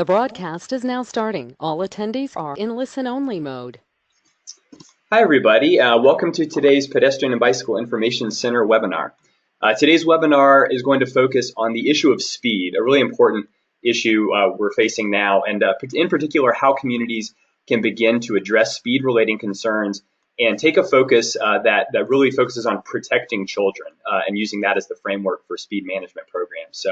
The broadcast is now starting. All attendees are in listen-only mode. Hi, everybody. Welcome to today's Pedestrian and Bicycle Information Center webinar. Today's webinar is going to focus on the issue of speed, a really important issue we're facing now, and in particular, how communities can begin to address speed-related concerns and take a focus that really focuses on protecting children and using that as the framework for speed management programs. So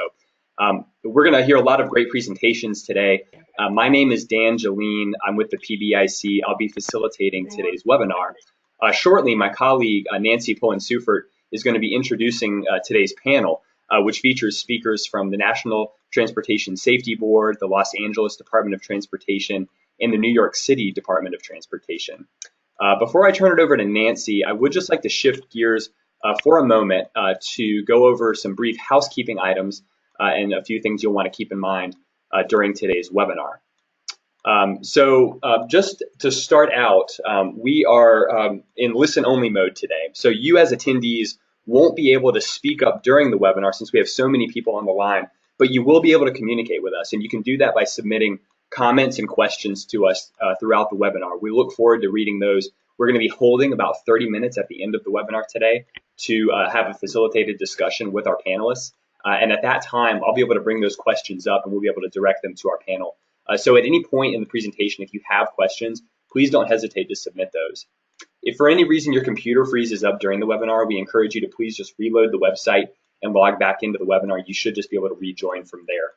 we're going to hear a lot of great presentations today. My name is Dan Jeline. I'm with the PBIC. I'll be facilitating today's webinar. Shortly, my colleague, Nancy Pullen-Sufert, is going to be introducing today's panel, which features speakers from the National Transportation Safety Board, the Los Angeles Department of Transportation, and the New York City Department of Transportation. Before I turn it over to Nancy, I would just like to shift gears for a moment to go over some brief housekeeping items and a few things you'll want to keep in mind during today's webinar. Just to start out, we are in listen-only mode today. So you as attendees won't be able to speak up during the webinar since we have so many people on the line, but you will be able to communicate with us, and you can do that by submitting comments and questions to us throughout the webinar. We look forward to reading those. We're going to be holding about 30 minutes at the end of the webinar today to have a facilitated discussion with our panelists. And at that time, I'll be able to bring those questions up and we'll be able to direct them to our panel. So at any point in the presentation, if you have questions, please don't hesitate to submit those. If for any reason your computer freezes up during the webinar, we encourage you to please just reload the website and log back into the webinar. You should just be able to rejoin from there.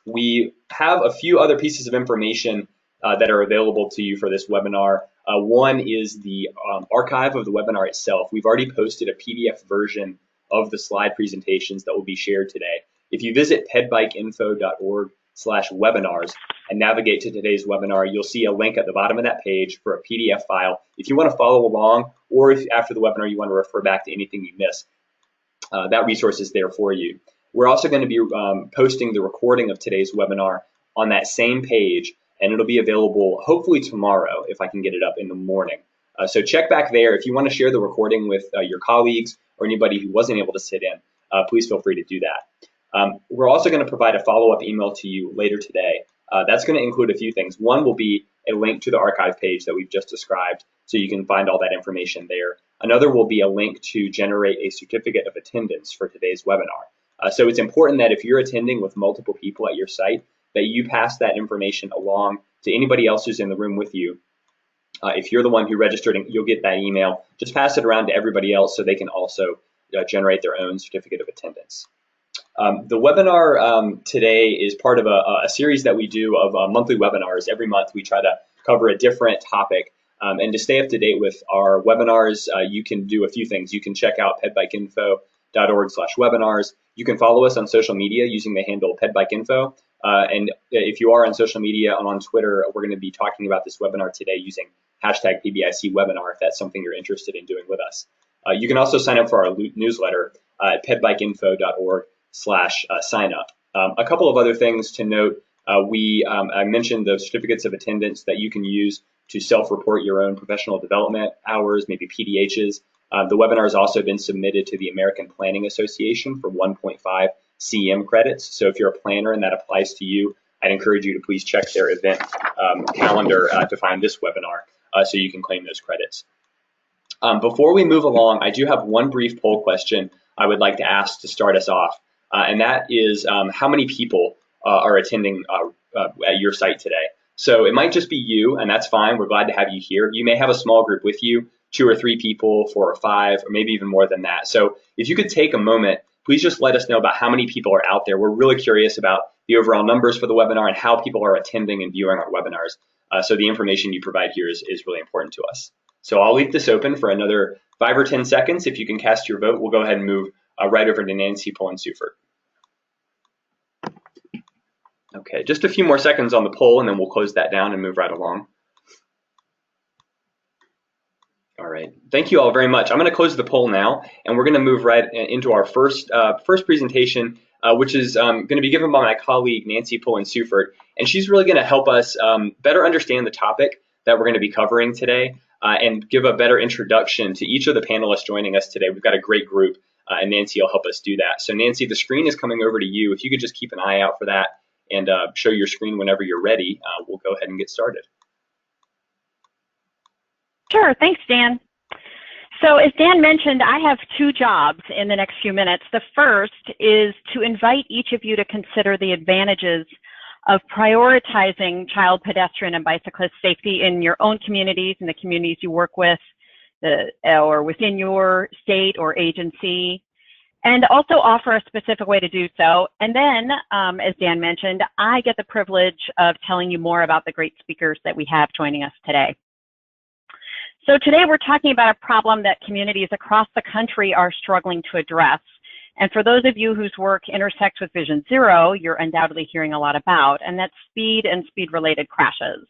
We have a few other pieces of information that are available to you for this webinar. One is the archive of the webinar itself. We've already posted a PDF version of the slide presentations that will be shared today. If you visit pedbikeinfo.org/webinars and navigate to today's webinar, you'll see a link at the bottom of that page for a PDF file. If you want to follow along, or if after the webinar you want to refer back to anything you missed, that resource is there for you. We're also going to be posting the recording of today's webinar on that same page, and it'll be available hopefully tomorrow if I can get it up in the morning. So check back there. If you want to share the recording with your colleagues or anybody who wasn't able to sit in, please feel free to do that. We're also going to provide a follow-up email to you later today. That's going to include a few things. One will be a link to the archive page that we've just described, so you can find all that information there. Another will be a link to generate a certificate of attendance for today's webinar. So it's important that if you're attending with multiple people at your site, that you pass that information along to anybody else who's in the room with you. If you're the one who registered, you'll get that email. Just pass it around to everybody else so they can also generate their own certificate of attendance. The webinar today is part of a series that we do of monthly webinars. Every month we try to cover a different topic. And to stay up to date with our webinars, you can do a few things. You can check out pedbikeinfo.org/webinars. You can follow us on social media using the handle pedbikeinfo. And if you are on social media and on Twitter, we're going to be talking about this webinar today using hashtag PBIC webinar if that's something you're interested in doing with us. You can also sign up for our newsletter at pedbikeinfo.org/sign up. A couple of other things to note. I mentioned the certificates of attendance that you can use to self-report your own professional development hours, maybe PDHs. The webinar has also been submitted to the American Planning Association for 1.5 CEM credits. So if you're a planner and that applies to you, I'd encourage you to please check their event calendar to find this webinar so you can claim those credits. Before we move along, I do have one brief poll question I would like to ask to start us off, and that is how many people are attending at your site today. So it might just be you, and that's fine. We're glad to have you here. You may have a small group with you, 2 or 3 people, 4 or 5, or maybe even more than that. So if you could take a moment, please just let us know about how many people are out there. We're really curious about the overall numbers for the webinar and how people are attending and viewing our webinars. So the information you provide here is really important to us. So I'll leave this open for another 5 or 10 seconds. If you can cast your vote, we'll go ahead and move right over to Nancy Pullen-Sufert. Okay, just a few more seconds on the poll, and then we'll close that down and move right along. All right, thank you all very much. I'm going to close the poll now, and we're going to move right into our first presentation, which is going to be given by my colleague, Nancy Pullen-Sufert, and she's really going to help us better understand the topic that we're going to be covering today and give a better introduction to each of the panelists joining us today. We've got a great group, and Nancy will help us do that. So Nancy, the screen is coming over to you. If you could just keep an eye out for that, and show your screen whenever you're ready. We'll go ahead and get started. Sure, thanks, Dan. So as Dan mentioned, I have two jobs in the next few minutes. The first is to invite each of you to consider the advantages of prioritizing child, pedestrian, and bicyclist safety in your own communities and the communities you work with, or within your state or agency, and also offer a specific way to do so. And then, as Dan mentioned, I get the privilege of telling you more about the great speakers that we have joining us today. So today we're talking about a problem that communities across the country are struggling to address. And for those of you whose work intersects with Vision Zero, you're undoubtedly hearing a lot about, and that's speed and speed-related crashes.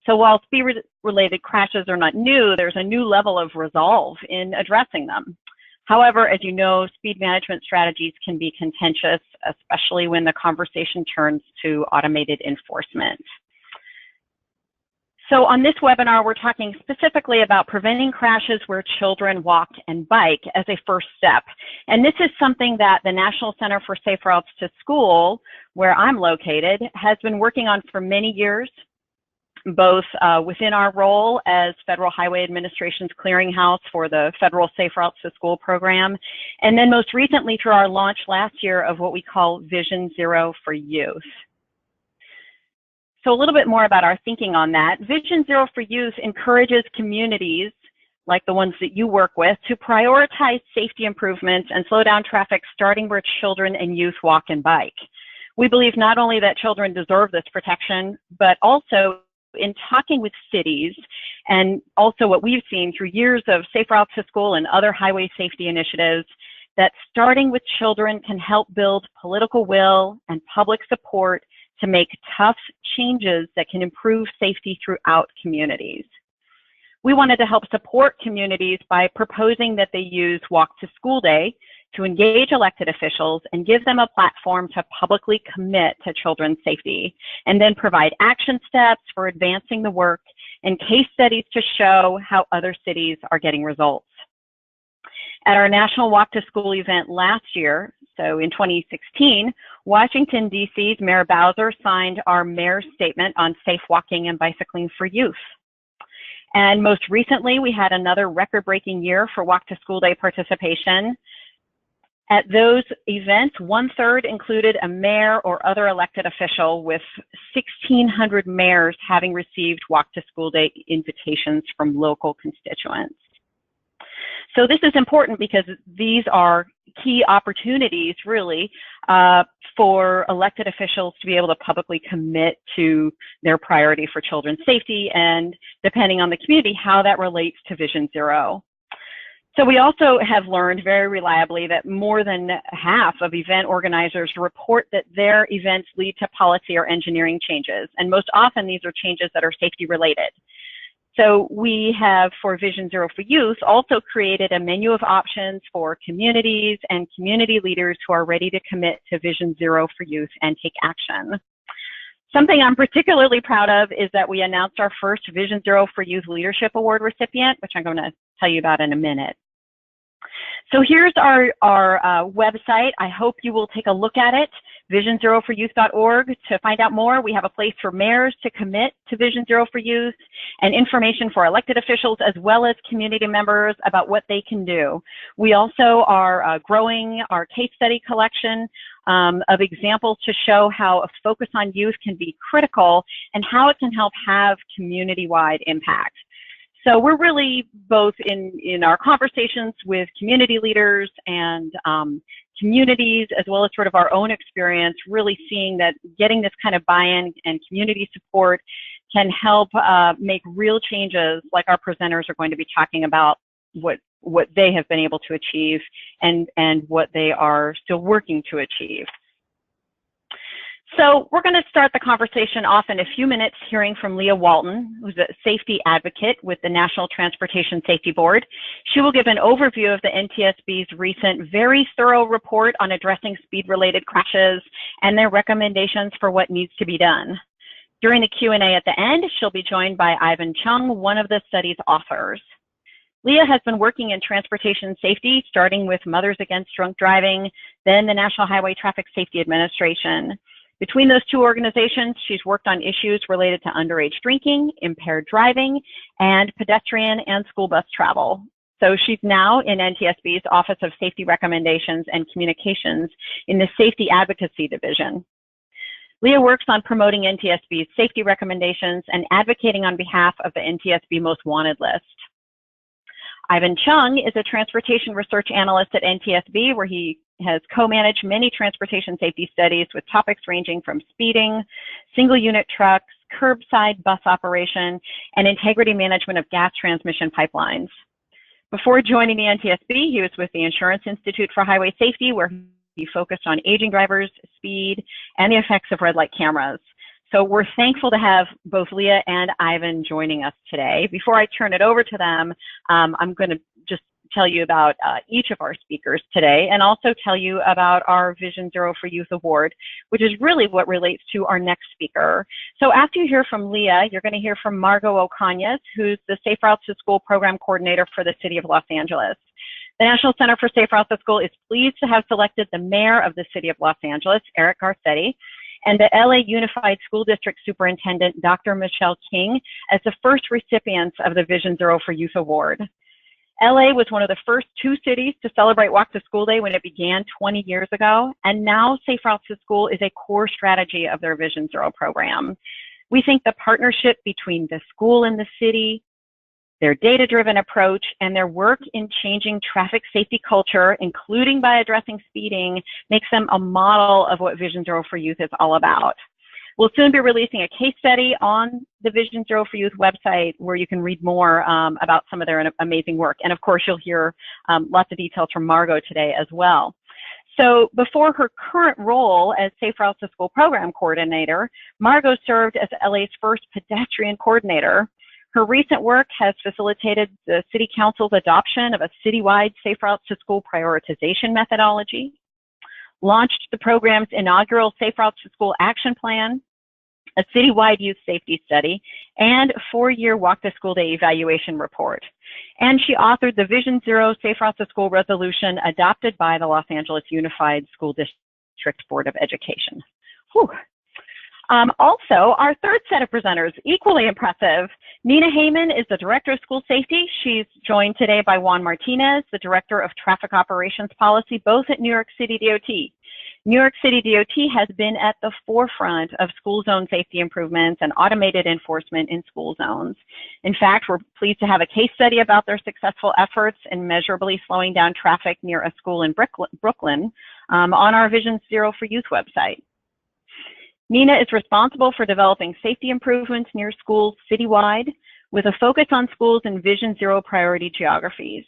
So while speed-related crashes are not new, there's a new level of resolve in addressing them. However, as you know, speed management strategies can be contentious, especially when the conversation turns to automated enforcement. So on this webinar, we're talking specifically about preventing crashes where children walk and bike as a first step. And this is something that the National Center for Safe Routes to School, where I'm located, has been working on for many years, both within our role as Federal Highway Administration's clearinghouse for the Federal Safe Routes to School program, and then most recently through our launch last year of what we call Vision Zero for Youth. So a little bit more about our thinking on that. Vision Zero for Youth encourages communities like the ones that you work with to prioritize safety improvements and slow down traffic starting where children and youth walk and bike. We believe not only that children deserve this protection, but also in talking with cities and also what we've seen through years of Safe Routes to School and other highway safety initiatives, that starting with children can help build political will and public support to make tough changes that can improve safety throughout communities. We wanted to help support communities by proposing that they use Walk to School Day to engage elected officials and give them a platform to publicly commit to children's safety, and then provide action steps for advancing the work and case studies to show how other cities are getting results. At our National Walk to School event last year, so in 2016, Washington, D.C.'s Mayor Bowser signed our mayor's statement on safe walking and bicycling for youth. And most recently, we had another record-breaking year for Walk to School Day participation. At those events, 1/3 included a mayor or other elected official, with 1,600 mayors having received Walk to School Day invitations from local constituents. So this is important because these are key opportunities, really, for elected officials to be able to publicly commit to their priority for children's safety, and depending on the community, how that relates to Vision Zero. So we also have learned very reliably that more than half of event organizers report that their events lead to policy or engineering changes, and most often these are changes that are safety related. So we have, for Vision Zero for Youth, also created a menu of options for communities and community leaders who are ready to commit to Vision Zero for Youth and take action. Something I'm particularly proud of is that we announced our first Vision Zero for Youth Leadership Award recipient, which I'm going to tell you about in a minute. So here's our website. I hope you will take a look at it, visionzeroforyouth.org, to find out more. We have a place for mayors to commit to Vision Zero for Youth, and information for elected officials as well as community members about what they can do. We also are growing our case study collection of examples to show how a focus on youth can be critical and how it can help have community-wide impact. So we're really both in our conversations with community leaders and communities, as well as sort of our own experience, really seeing that getting this kind of buy-in and community support can help make real changes, like our presenters are going to be talking about what they have been able to achieve and what they are still working to achieve. So we're going to start the conversation off in a few minutes hearing from Leah Walton, who's a safety advocate with the National Transportation Safety Board. She will give an overview of the NTSB's recent, very thorough report on addressing speed-related crashes and their recommendations for what needs to be done. During the Q&A at the end, she'll be joined by Ivan Chung, one of the study's authors. Leah has been working in transportation safety, starting with Mothers Against Drunk Driving, then the National Highway Traffic Safety Administration. Between those two organizations, she's worked on issues related to underage drinking, impaired driving, and pedestrian and school bus travel. So she's now in NTSB's Office of Safety Recommendations and Communications in the Safety Advocacy Division. Leah works on promoting NTSB's safety recommendations and advocating on behalf of the NTSB Most Wanted list. Ivan Chung is a transportation research analyst at NTSB, where he has co-managed many transportation safety studies with topics ranging from speeding, single unit trucks, curbside bus operation, and integrity management of gas transmission pipelines. Before joining the NTSB, he was with the Insurance Institute for Highway Safety, where he focused on aging drivers, speed, and the effects of red light cameras. So we're thankful to have both Leah and Ivan joining us today. Before I turn it over to them, I'm going to just tell you about each of our speakers today, and also tell you about our Vision Zero for Youth Award, which is really what relates to our next speaker. So after you hear from Leah, you're going to hear from Margot Ocañas, who's the Safe Routes to School Program Coordinator for the City of Los Angeles. The National Center for Safe Routes to School is pleased to have selected the Mayor of the City of Los Angeles, Eric Garcetti, and the LA Unified School District Superintendent, Dr. Michelle King, as the first recipients of the Vision Zero for Youth Award. LA was one of the first 2 cities to celebrate Walk to School Day when it began 20 years ago, and now Safe Routes to School is a core strategy of their Vision Zero program. We think the partnership between the school and the city, their data-driven approach, and their work in changing traffic safety culture, including by addressing speeding, makes them a model of what Vision Zero for Youth is all about. We'll soon be releasing a case study on the Vision Zero for Youth website, where you can read more about some of their amazing work. And of course, you'll hear lots of details from Margot today as well. So before her current role as Safe Routes to School Program Coordinator, Margot served as LA's first pedestrian coordinator. Her recent work has facilitated the City Council's adoption of a citywide Safe Routes to School prioritization methodology, launched the program's inaugural Safe Routes to School Action Plan, a citywide youth safety study, and a 4-year Walk to School Day evaluation report. And she authored the Vision Zero Safe Routes to School resolution adopted by the Los Angeles Unified School District Board of Education. Whew. Also, our third set of presenters, equally impressive. Nina Heyman is the Director of School Safety. She's joined today by Juan Martinez, the Director of Traffic Operations Policy, both at New York City DOT. New York City DOT has been at the forefront of school zone safety improvements and automated enforcement in school zones. In fact, we're pleased to have a case study about their successful efforts in measurably slowing down traffic near a school in Brooklyn on our Vision Zero for Youth website. Nina is responsible for developing safety improvements near schools citywide, with a focus on schools in Vision Zero priority geographies.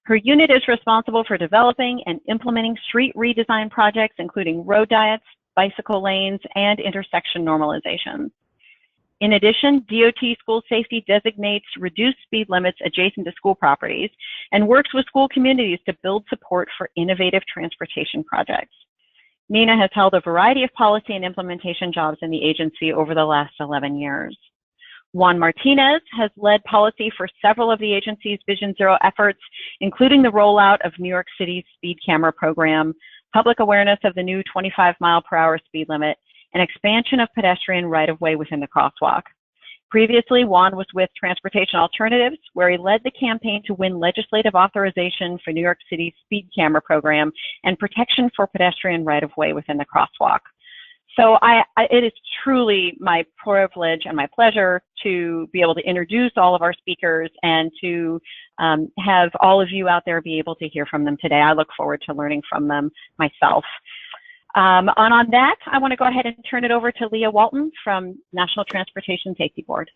Her unit is responsible for developing and implementing street redesign projects, including road diets, bicycle lanes, and intersection normalization. In addition, DOT school safety designates reduced speed limits adjacent to school properties and works with school communities to build support for innovative transportation projects. Nina has held a variety of policy and implementation jobs in the agency over the last 11 years. Juan Martinez has led policy for several of the agency's Vision Zero efforts, including the rollout of New York City's speed camera program, public awareness of the new 25-mile-per-hour speed limit, and expansion of pedestrian right-of-way within the crosswalk. Previously, Juan was with Transportation Alternatives, where he led the campaign to win legislative authorization for New York City's speed camera program and protection for pedestrian right-of-way within the crosswalk. So it is truly my privilege and my pleasure to be able to introduce all of our speakers and to have all of you out there be able to hear from them today. I look forward to learning from them myself. And on that, I want to go ahead and turn it over to Leah Walton from National Transportation Safety Board.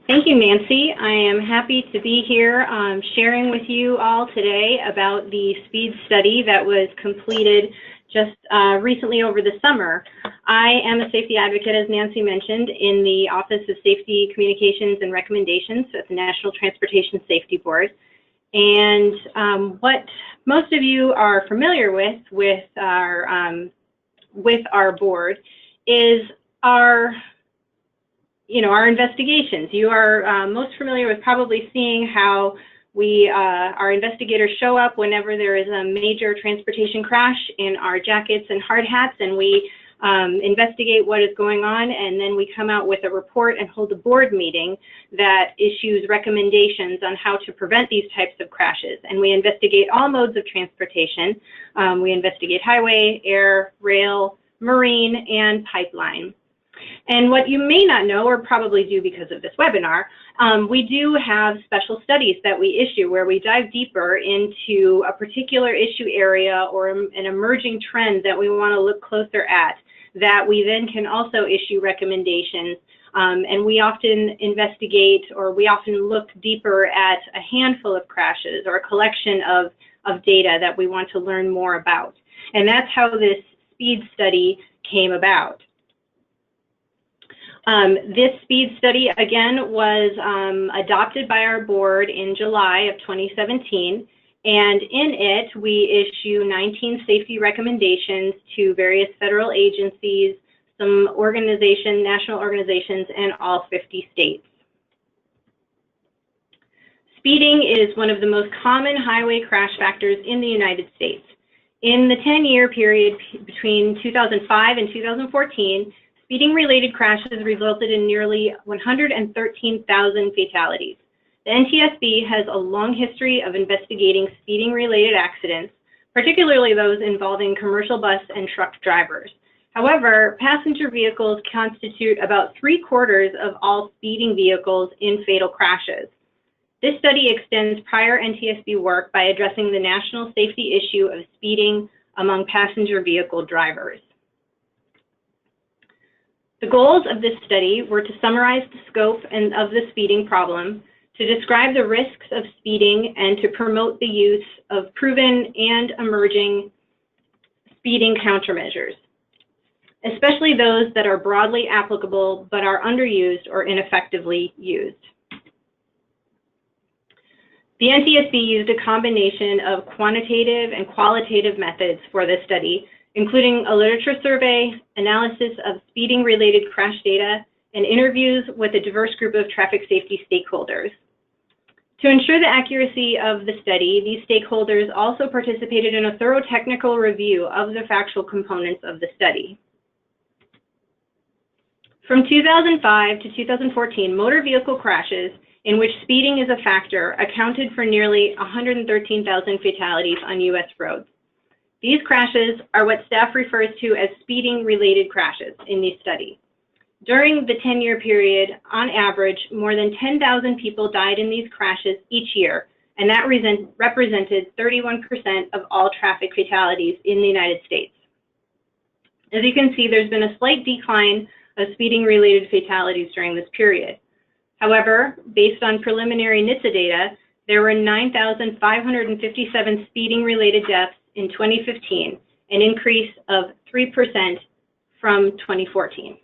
Thank you, Nancy. I am happy to be here sharing with you all today about the speed study that was completed just recently over the summer. I am a safety advocate, as Nancy mentioned, in the Office of Safety Communications and Recommendations at the National Transportation Safety Board. And what most of you are familiar with our board is our investigations. You are most familiar with probably seeing how our investigators show up whenever there is a major transportation crash in our jackets and hard hats, and we investigate what is going on, and then we come out with a report and hold a board meeting that issues recommendations on how to prevent these types of crashes. And we investigate all modes of transportation. We investigate highway, air, rail, marine, and pipeline. And what you may not know, or probably do because of this webinar, we do have special studies that we issue where we dive deeper into a particular issue area or an emerging trend that we want to look closer at, that we then can also issue recommendations. And we often investigate, or we often look deeper at a handful of crashes or a collection of data that we want to learn more about. And that's how this speed study came about. This speed study, again, was adopted by our board in July of 2017, and in it, we issue 19 safety recommendations to various federal agencies, some national organizations, and all 50 states. Speeding is one of the most common highway crash factors in the United States. In the 10-year period between 2005 and 2014, speeding-related crashes resulted in nearly 113,000 fatalities. The NTSB has a long history of investigating speeding-related accidents, particularly those involving commercial bus and truck drivers. However, passenger vehicles constitute about 3/4 of all speeding vehicles in fatal crashes. This study extends prior NTSB work by addressing the national safety issue of speeding among passenger vehicle drivers. The goals of this study were to summarize the scope of the speeding problem, to describe the risks of speeding, and to promote the use of proven and emerging speeding countermeasures, especially those that are broadly applicable but are underused or ineffectively used. The NTSB used a combination of quantitative and qualitative methods for this study, including a literature survey, analysis of speeding-related crash data, and interviews with a diverse group of traffic safety stakeholders. To ensure the accuracy of the study, these stakeholders also participated in a thorough technical review of the factual components of the study. From 2005 to 2014, motor vehicle crashes in which speeding is a factor accounted for nearly 113,000 fatalities on U.S. roads. These crashes are what staff refers to as speeding-related crashes in these studies. During the 10-year period, on average, more than 10,000 people died in these crashes each year, and that represented 31% of all traffic fatalities in the United States. As you can see, there's been a slight decline of speeding-related fatalities during this period. However, based on preliminary NHTSA data, there were 9,557 speeding-related deaths in 2015, an increase of 3% from 2014.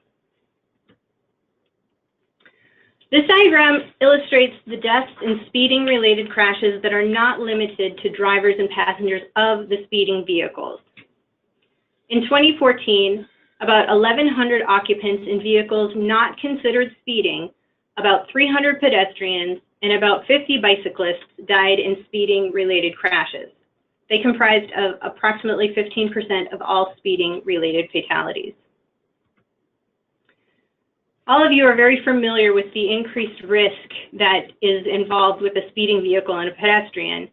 This diagram illustrates the deaths in speeding-related crashes that are not limited to drivers and passengers of the speeding vehicles. In 2014, about 1,100 occupants in vehicles not considered speeding, about 300 pedestrians, and about 50 bicyclists died in speeding-related crashes. They comprised of approximately 15% of all speeding-related fatalities. All of you are very familiar with the increased risk that is involved with a speeding vehicle and a pedestrian.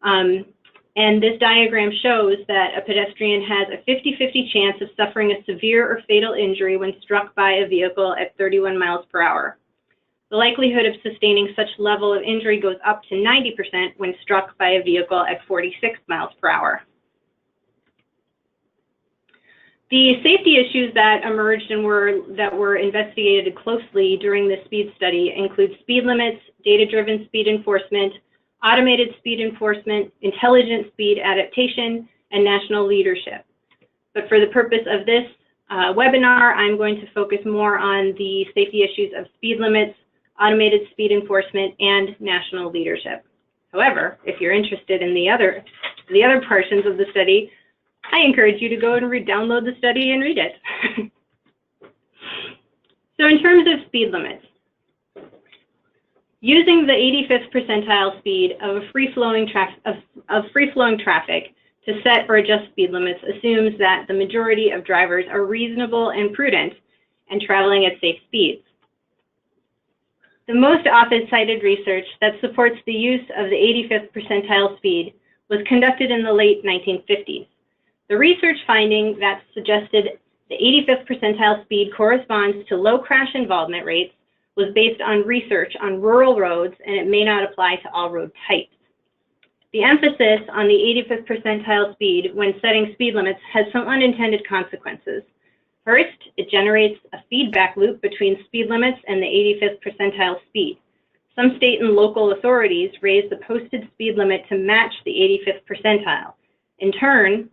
And this diagram shows that a pedestrian has a 50-50 chance of suffering a severe or fatal injury when struck by a vehicle at 31 miles per hour. The likelihood of sustaining such level of injury goes up to 90% when struck by a vehicle at 46 miles per hour. The safety issues that emerged and that were investigated closely during the speed study include speed limits, data-driven speed enforcement, automated speed enforcement, intelligent speed adaptation, and national leadership. But for the purpose of this webinar, I'm going to focus more on the safety issues of speed limits, automated speed enforcement, and national leadership. However, if you're interested in the other portions of the study, I encourage you to go and download the study and read it. So in terms of speed limits, using the 85th percentile speed of free-flowing traffic to set or adjust speed limits assumes that the majority of drivers are reasonable and prudent and traveling at safe speeds. The most often cited research that supports the use of the 85th percentile speed was conducted in the late 1950s. The research finding that suggested the 85th percentile speed corresponds to low crash involvement rates was based on research on rural roads, and it may not apply to all road types. The emphasis on the 85th percentile speed when setting speed limits has some unintended consequences. First, it generates a feedback loop between speed limits and the 85th percentile speed. Some state and local authorities raise the posted speed limit to match the 85th percentile. In turn,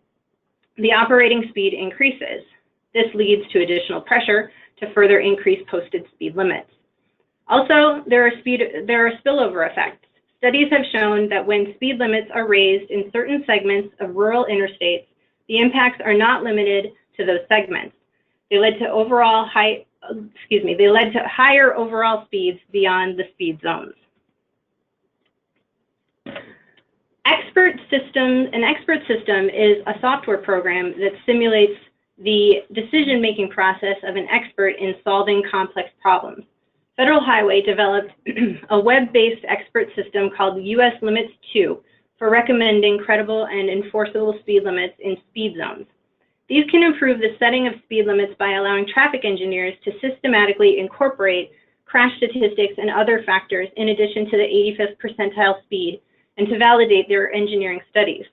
the operating speed increases. This leads to additional pressure to further increase posted speed limits. Also, there are spillover effects. Studies have shown that when speed limits are raised in certain segments of rural interstates, the impacts are not limited to those segments. They led to higher overall speeds beyond the speed zones. An expert system is a software program that simulates the decision-making process of an expert in solving complex problems. Federal Highway developed a web-based expert system called US Limits 2 for recommending credible and enforceable speed limits in speed zones. These can improve the setting of speed limits by allowing traffic engineers to systematically incorporate crash statistics and other factors in addition to the 85th percentile speed and to validate their engineering studies.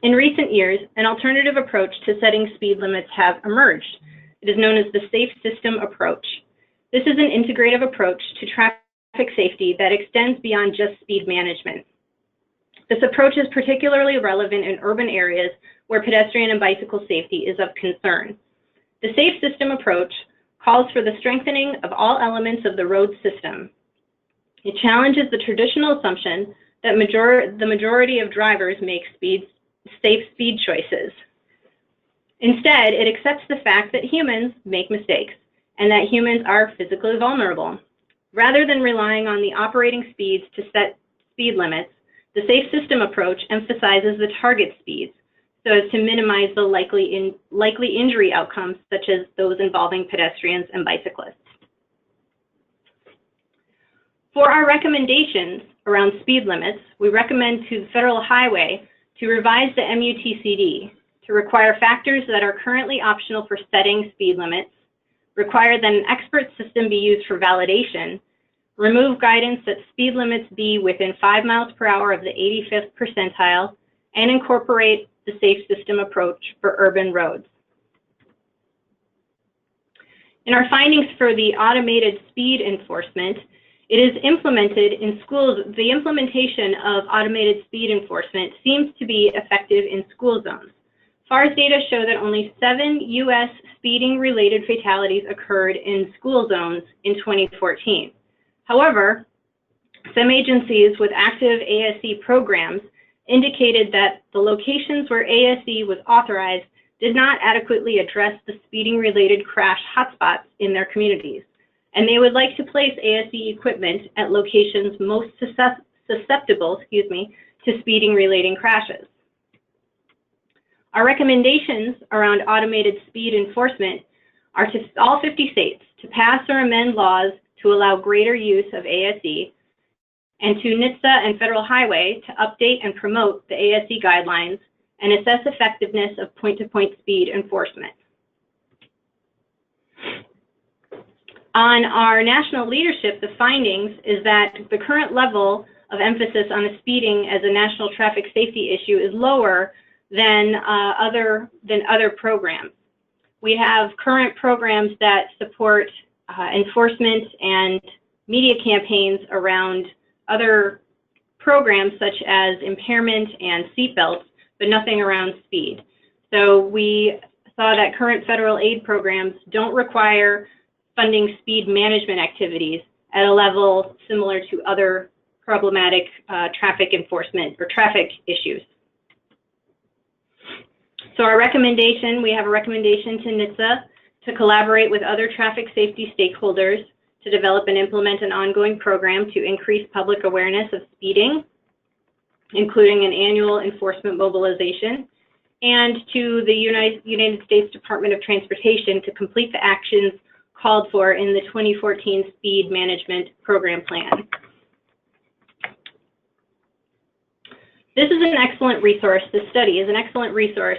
In recent years, an alternative approach to setting speed limits have emerged. It is known as the safe system approach. This is an integrative approach to traffic safety that extends beyond just speed management. This approach is particularly relevant in urban areas where pedestrian and bicycle safety is of concern. The safe system approach calls for the strengthening of all elements of the road system. It challenges the traditional assumption that the majority of drivers make safe speed choices. Instead, it accepts the fact that humans make mistakes and that humans are physically vulnerable. Rather than relying on the operating speeds to set speed limits, the safe system approach emphasizes the target speeds so as to minimize the likely injury outcomes, such as those involving pedestrians and bicyclists. For our recommendations around speed limits, we recommend to the Federal Highway to revise the MUTCD to require factors that are currently optional for setting speed limits, require that an expert system be used for validation, remove guidance that speed limits be within 5 miles per hour of the 85th percentile, and incorporate the safe system approach for urban roads. In our findings for the automated speed enforcement, it is implemented in schools. The implementation of automated speed enforcement seems to be effective in school zones. FARS data show that only 7 U.S. speeding-related fatalities occurred in school zones in 2014. However, some agencies with active ASE programs indicated that the locations where ASE was authorized did not adequately address the speeding-related crash hotspots in their communities, and they would like to place ASE equipment at locations most susceptible to speeding-related crashes. Our recommendations around automated speed enforcement are to all 50 states to pass or amend laws to allow greater use of ASE, and to NHTSA and Federal Highway to update and promote the ASE guidelines and assess effectiveness of point-to-point speed enforcement. On our national leadership, the findings is that the current level of emphasis on the speeding as a national traffic safety issue is lower than other programs. We have current programs that support enforcement and media campaigns around other programs such as impairment and seatbelts, but nothing around speed. So we saw that current federal aid programs don't require funding speed management activities at a level similar to other problematic traffic enforcement or traffic issues. So our recommendation, we have a recommendation to NHTSA to collaborate with other traffic safety stakeholders to develop and implement an ongoing program to increase public awareness of speeding. including an annual enforcement mobilization, and to the United States Department of Transportation to complete the actions called for in the 2014 Speed Management Program Plan. This is an excellent resource. This study is an excellent resource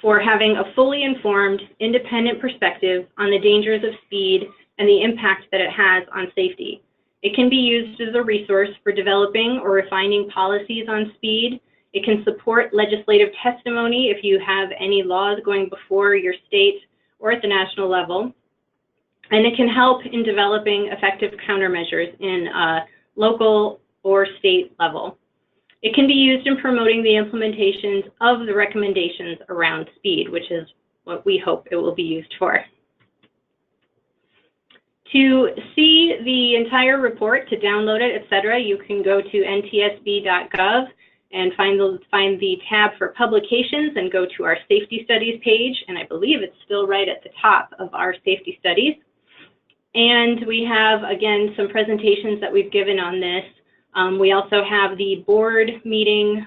for having a fully informed, independent perspective on the dangers of speed and the impact that it has on safety. It can be used as a resource for developing or refining policies on speed. It can support legislative testimony if you have any laws going before your state or at the national level. And it can help in developing effective countermeasures in local or state level. It can be used in promoting the implementations of the recommendations around speed, which is what we hope it will be used for. To see the entire report, to download it, etc., you can go to ntsb.gov and find the tab for publications and go to our safety studies page, and I believe it's still right at the top of our safety studies. And we have, again, some presentations that we've given on this. We also have the board meeting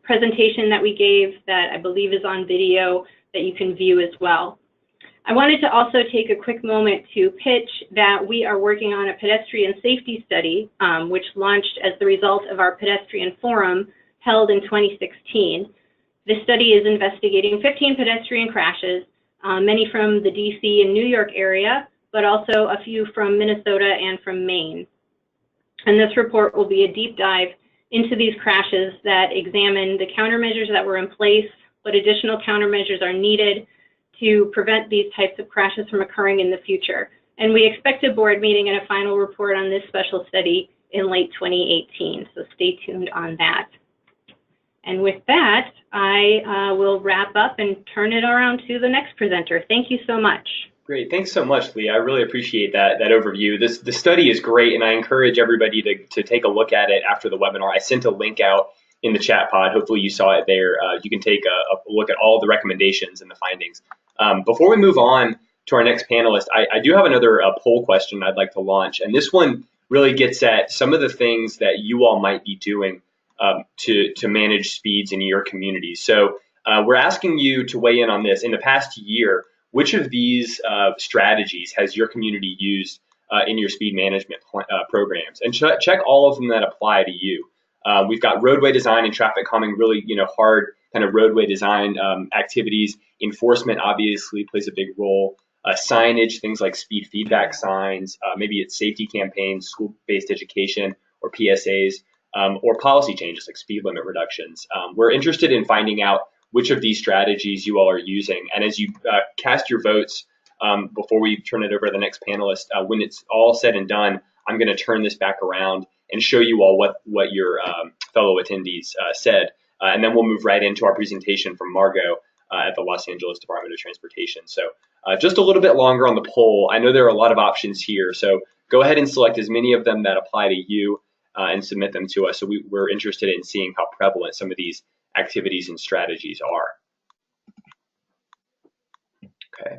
presentation that we gave that I believe is on video that you can view as well. I wanted to also take a quick moment to pitch that we are working on a pedestrian safety study, which launched as the result of our pedestrian forum held in 2016. This study is investigating 15 pedestrian crashes, many from the DC and New York area, but also a few from Minnesota and from Maine. And this report will be a deep dive into these crashes that examine the countermeasures that were in place, what additional countermeasures are needed to prevent these types of crashes from occurring in the future. And we expect a board meeting and a final report on this special study in late 2018, so stay tuned on that. And with that, I will wrap up and turn it around to the next presenter. Thank you so much. Great, thanks so much, Lee. I really appreciate that overview. The study is great, and I encourage everybody to take a look at it after the webinar. I sent a link out in the chat pod. Hopefully you saw it there. You can take a look at all the recommendations and the findings. Before we move on to our next panelist, I do have another poll question I'd like to launch, and this one really gets at some of the things that you all might be doing to manage speeds in your community. So we're asking you to weigh in on this. In the past year, which of these strategies has your community used in your speed management programs? And check all of them that apply to you. We've got roadway design and traffic calming, really hard kind of roadway design activities. Enforcement obviously plays a big role. Signage, things like speed feedback signs, maybe it's safety campaigns, school-based education, or PSAs, or policy changes like speed limit reductions. We're interested in finding out which of these strategies you all are using. And as you cast your votes, before we turn it over to the next panelist, when it's all said and done, I'm going to turn this back around and show you all what your fellow attendees said. And then we'll move right into our presentation from Margot at the Los Angeles Department of Transportation. So just a little bit longer on the poll. I know there are a lot of options here, so go ahead and select as many of them that apply to you and submit them to us. So we're interested in seeing how prevalent some of these activities and strategies are. Okay.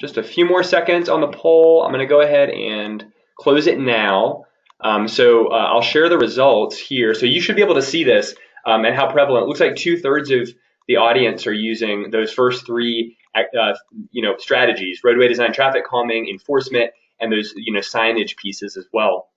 Just a few more seconds on the poll. I'm going to go ahead and close it now. I'll share the results here. So you should be able to see this and how prevalent. It looks like 2/3 of the audience are using those first three strategies: roadway design, traffic calming, enforcement, and those signage pieces as well.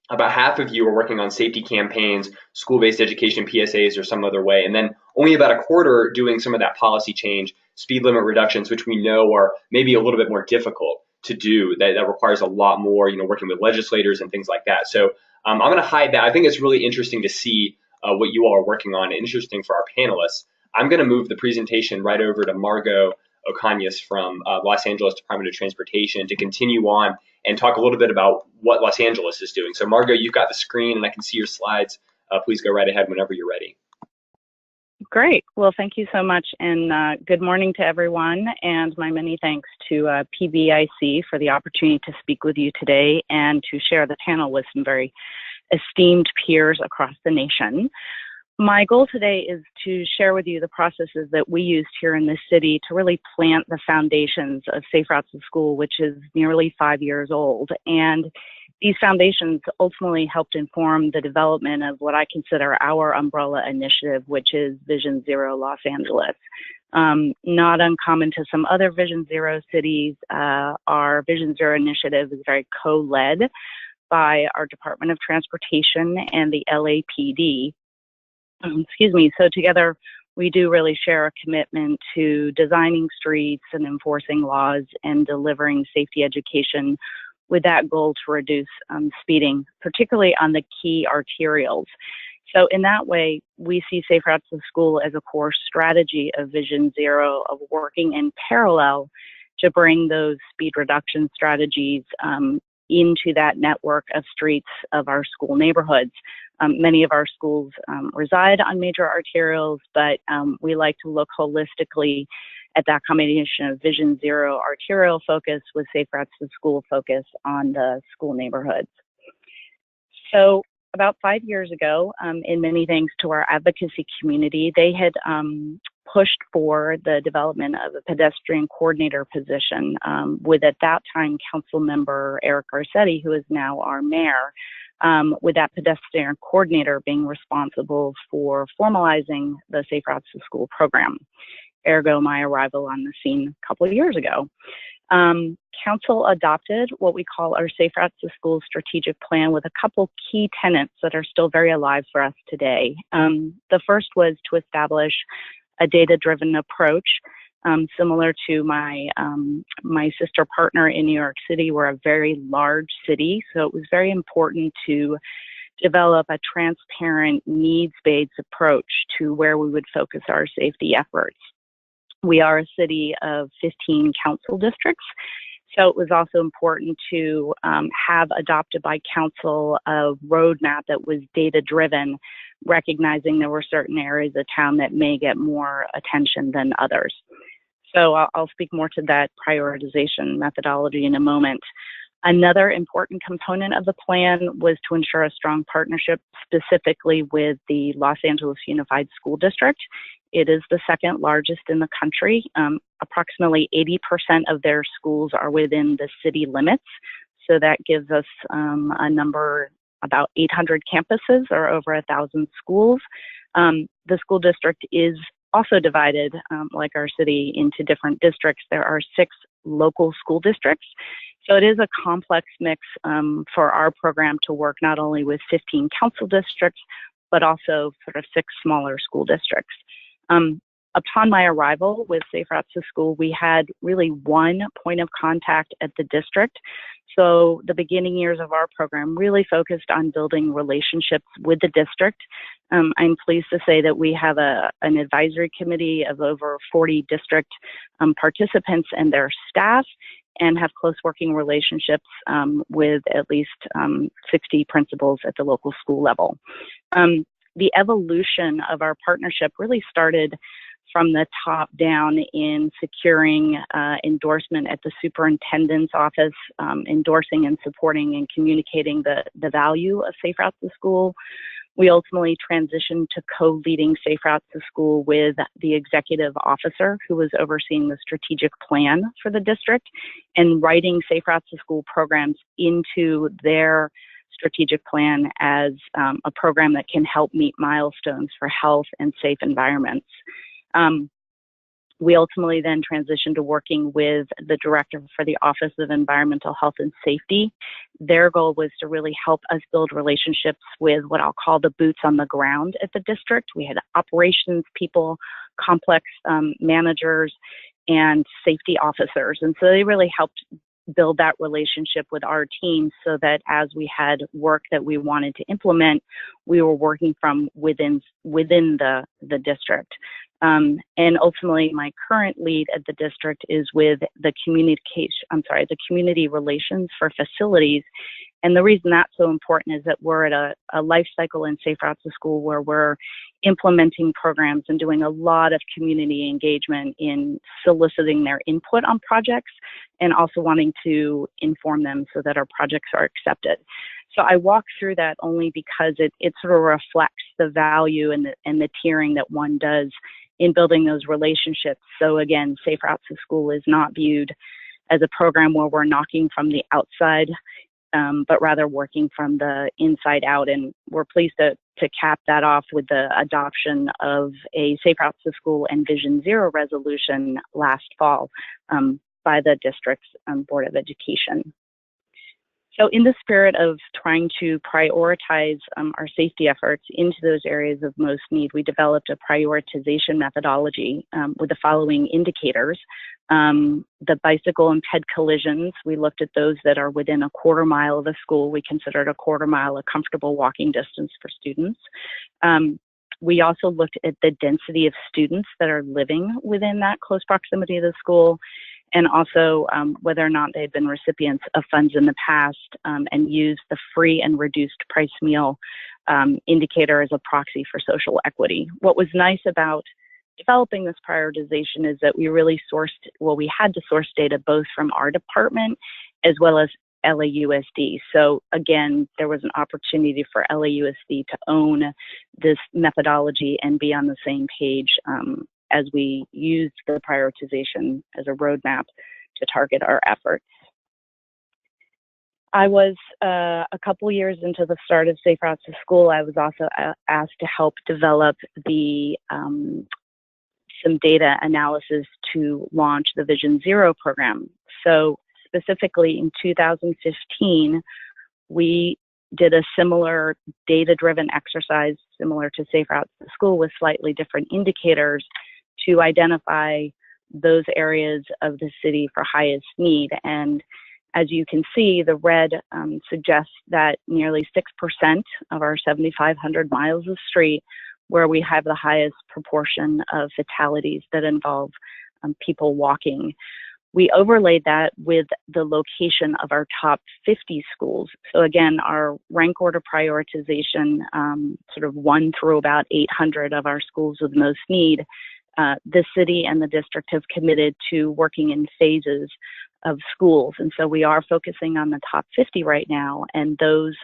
About half of you are working on safety campaigns, school-based education, PSAs, or some other way. And then only about a quarter doing some of that policy change, speed limit reductions, which we know are maybe a little bit more difficult to do. That requires a lot more, working with legislators and things like that. So I'm going to hide that. I think it's really interesting to see what you all are working on, interesting for our panelists. I'm going to move the presentation right over to Margot Ocañas from Los Angeles Department of Transportation to continue on and talk a little bit about what Los Angeles is doing. So Margot, you've got the screen and I can see your slides. Please go right ahead whenever you're ready. Great. Well, thank you so much, and good morning to everyone, and my many thanks to PBIC for the opportunity to speak with you today and to share the panel with some very esteemed peers across the nation. My goal today is to share with you the processes that we used here in the city to really plant the foundations of Safe Routes to School, which is nearly 5 years old. And these foundations ultimately helped inform the development of what I consider our umbrella initiative, which is Vision Zero Los Angeles. Not uncommon to some other Vision Zero cities, our Vision Zero initiative is very co-led by our Department of Transportation and the LAPD. So together we do really share a commitment to designing streets and enforcing laws and delivering safety education with that goal to reduce speeding, particularly on the key arterials. So in that way, we see Safe Routes to School as a core strategy of Vision Zero, of working in parallel to bring those speed reduction strategies into that network of streets of our school neighborhoods. Many of our schools reside on major arterials, but we like to look holistically at that combination of Vision Zero arterial focus with Safe Routes to School focus on the school neighborhoods. So about 5 years ago, in many thanks to our advocacy community, they had pushed for the development of a pedestrian coordinator position with, at that time, Council Member Eric Garcetti, who is now our mayor, with that pedestrian coordinator being responsible for formalizing the Safe Routes to School program. Ergo, my arrival on the scene a couple of years ago. Council adopted what we call our Safe Routes to School strategic plan with a couple key tenets that are still very alive for us today. The first was to establish a data-driven approach, similar to my sister partner in New York City. We're a very large city, so it was very important to develop a transparent, needs-based approach to where we would focus our safety efforts. We are a city of 15 council districts, so it was also important to have adopted by council a roadmap that was data-driven, recognizing there were certain areas of town that may get more attention than others. So I'll speak more to that prioritization methodology in a moment. Another important component of the plan was to ensure a strong partnership specifically with the Los Angeles Unified School District. It is the second largest in the country. Approximately 80% of their schools are within the city limits. So that gives us a number, about 800 campuses or over 1,000 schools. The school district is also divided, like our city, into different districts. There are 6 local school districts. So it is a complex mix for our program to work not only with 15 council districts, but also sort of 6 smaller school districts. Upon my arrival with Safe Routes to School, we had really one point of contact at the district. So the beginning years of our program really focused on building relationships with the district. I'm pleased to say that we have an advisory committee of over 40 district participants and their staff, and have close working relationships with at least 60 principals at the local school level. The evolution of our partnership really started from the top down in securing endorsement at the superintendent's office, endorsing and supporting and communicating the value of Safe Routes to School. We ultimately transitioned to co-leading Safe Routes to School with the executive officer who was overseeing the strategic plan for the district and writing Safe Routes to School programs into their strategic plan as a program that can help meet milestones for health and safe environments. We ultimately then transitioned to working with the director for the Office of Environmental Health and Safety. Their goal was to really help us build relationships with what I'll call the boots on the ground at the district. We had operations people, complex managers, and safety officers. And so they really helped build that relationship with our team so that as we had work that we wanted to implement, we were working from within the district. And ultimately, my current lead at the district is with the the community relations for facilities. And the reason that's so important is that we're at a life cycle in Safe Routes to School where we're implementing programs and doing a lot of community engagement in soliciting their input on projects and also wanting to inform them so that our projects are accepted. So I walk through that only because it sort of reflects the value and the tiering that one does in building those relationships. So again, Safe Routes to School is not viewed as a program where we're knocking from the outside, but rather working from the inside out. And we're pleased to cap that off with the adoption of a Safe Routes to School and Vision Zero resolution last fall by the district's Board of Education. So in the spirit of trying to prioritize our safety efforts into those areas of most need, we developed a prioritization methodology with the following indicators. The bicycle and ped collisions, we looked at those that are within a quarter mile of the school. We considered a quarter mile a comfortable walking distance for students. We also looked at the density of students that are living within that close proximity of the school, and also whether or not they had been recipients of funds in the past, and used the free and reduced price meal indicator as a proxy for social equity. What was nice about developing this prioritization is that we really we had to source data both from our department as well as LAUSD. So again, there was an opportunity for LAUSD to own this methodology and be on the same page as we used the prioritization as a roadmap to target our efforts. I was a couple years into the start of Safe Routes to School. I was also asked to help develop the some data analysis to launch the Vision Zero program. So specifically in 2015, we did a similar data-driven exercise similar to Safe Routes to School with slightly different indicators to identify those areas of the city for highest need. And as you can see, the red suggests that nearly 6% of our 7,500 miles of street where we have the highest proportion of fatalities that involve people walking. We overlaid that with the location of our top 50 schools. So again, our rank order prioritization, sort of 1 through about 800 of our schools with most need, the city and the district have committed to working in phases of schools. And so we are focusing on the top 50 right now. And those,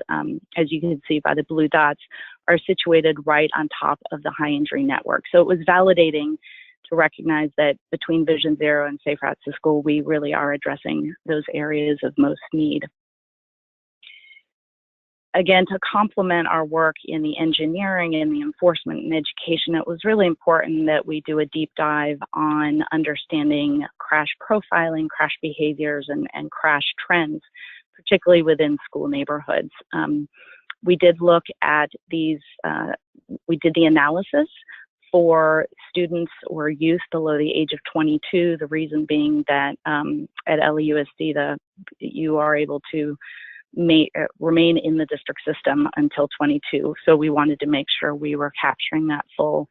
as you can see by the blue dots, are situated right on top of the high injury network. So it was validating to recognize that between Vision Zero and Safe Routes to School, we really are addressing those areas of most need. Again, to complement our work in the engineering and the enforcement and education, it was really important that we do a deep dive on understanding crash profiling, crash behaviors, and crash trends, particularly within school neighborhoods. We did look at these, we did the analysis for students or youth below the age of 22, the reason being that at LAUSD, you are able to remain in the district system until 22. So we wanted to make sure we were capturing that full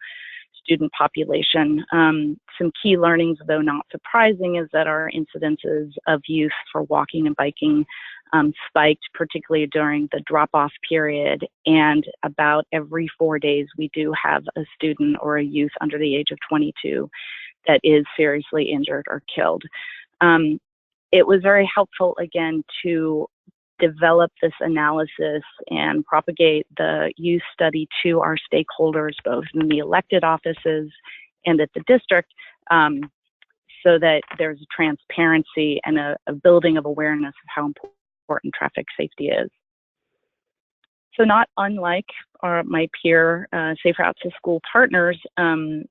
student population. Some key learnings, though not surprising, is that our incidences of youth for walking and biking spiked, particularly during the drop-off period. And about every 4 days, we do have a student or a youth under the age of 22 that is seriously injured or killed. It was very helpful, again, to develop this analysis and propagate the youth study to our stakeholders, both in the elected offices and at the district, so that there's transparency and a building of awareness of how important traffic safety is. So not unlike my peer Safe Routes to School partners,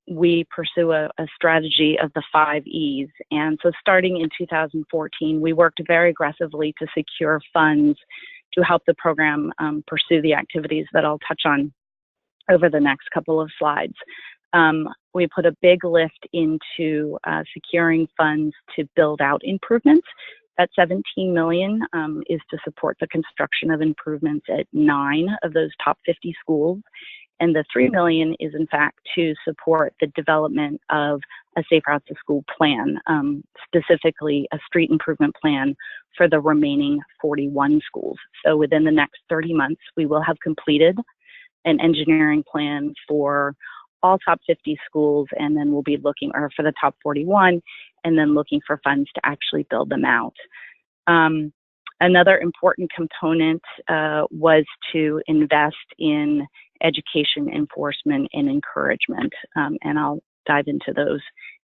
we pursue a strategy of the 5 E's. And so starting in 2014, we worked very aggressively to secure funds to help the program pursue the activities that I'll touch on over the next couple of slides. We put a big lift into securing funds to build out improvements. That $17 million is to support the construction of improvements at 9 of those top 50 schools. And the $3 million is in fact to support the development of a Safe Routes to School plan, specifically a street improvement plan for the remaining 41 schools. So within the next 30 months, we will have completed an engineering plan for all top 50 schools, and then we'll be looking, or for the top 41, and then looking for funds to actually build them out. Another important component was to invest in education, enforcement, and encouragement, and I'll dive into those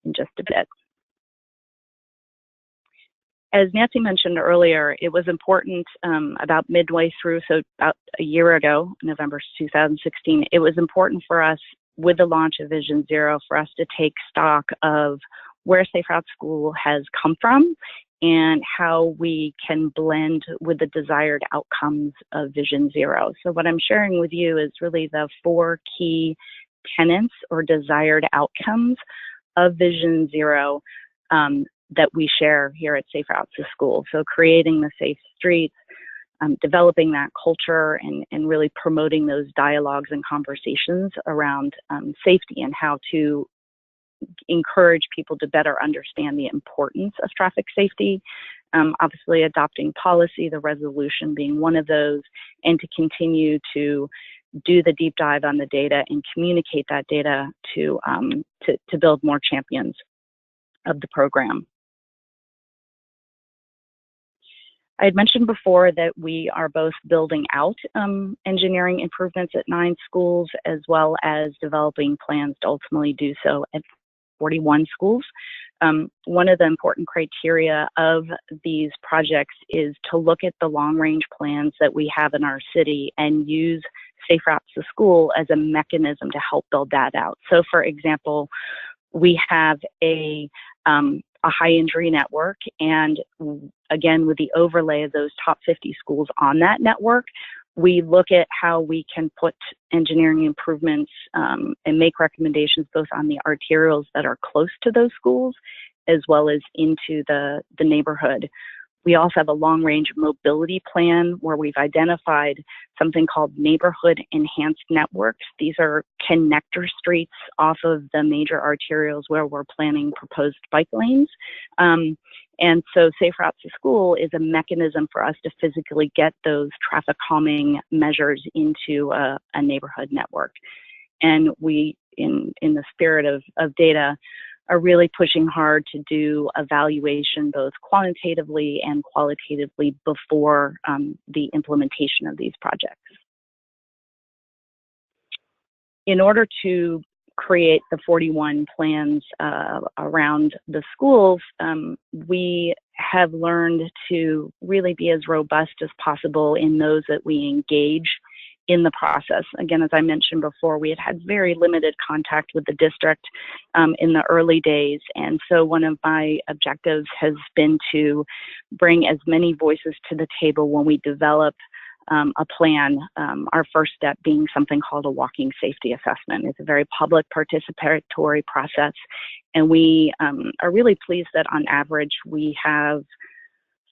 in just a bit. As Nancy mentioned earlier, it was important about midway through, so about a year ago, November 2016, it was important for us with the launch of Vision Zero for us to take stock of where Safe Routes School has come from and how we can blend with the desired outcomes of Vision Zero. So what I'm sharing with you is really the 4 key tenets or desired outcomes of Vision Zero that we share here at Safe Routes to School. So creating the safe streets, developing that culture, and really promoting those dialogues and conversations around safety and how to encourage people to better understand the importance of traffic safety. Obviously adopting policy, the resolution being one of those, and to continue to do the deep dive on the data and communicate that data to build more champions of the program. I had mentioned before that we are both building out engineering improvements at 9 schools, as well as developing plans to ultimately do so at 41 schools. One of the important criteria of these projects is to look at the long-range plans that we have in our city and use Safe Routes to School as a mechanism to help build that out. So, for example, we have a high injury network, and again, with the overlay of those top 50 schools on that network, we look at how we can put engineering improvements and make recommendations both on the arterials that are close to those schools as well as into the neighborhood. We also have a long-range mobility plan where we've identified something called neighborhood enhanced networks. These are connector streets off of the major arterials where we're planning proposed bike lanes. And so Safe Routes to School is a mechanism for us to physically get those traffic calming measures into a neighborhood network. And we, in the spirit of data, are really pushing hard to do evaluation both quantitatively and qualitatively before the implementation of these projects. In order to create the 41 plans around the schools, we have learned to really be as robust as possible in those that we engage in the process. Again, as I mentioned before, we had very limited contact with the district in the early days. And so one of my objectives has been to bring as many voices to the table when we develop a plan, our first step being something called a walking safety assessment. It's a very public participatory process. And we are really pleased that on average, we have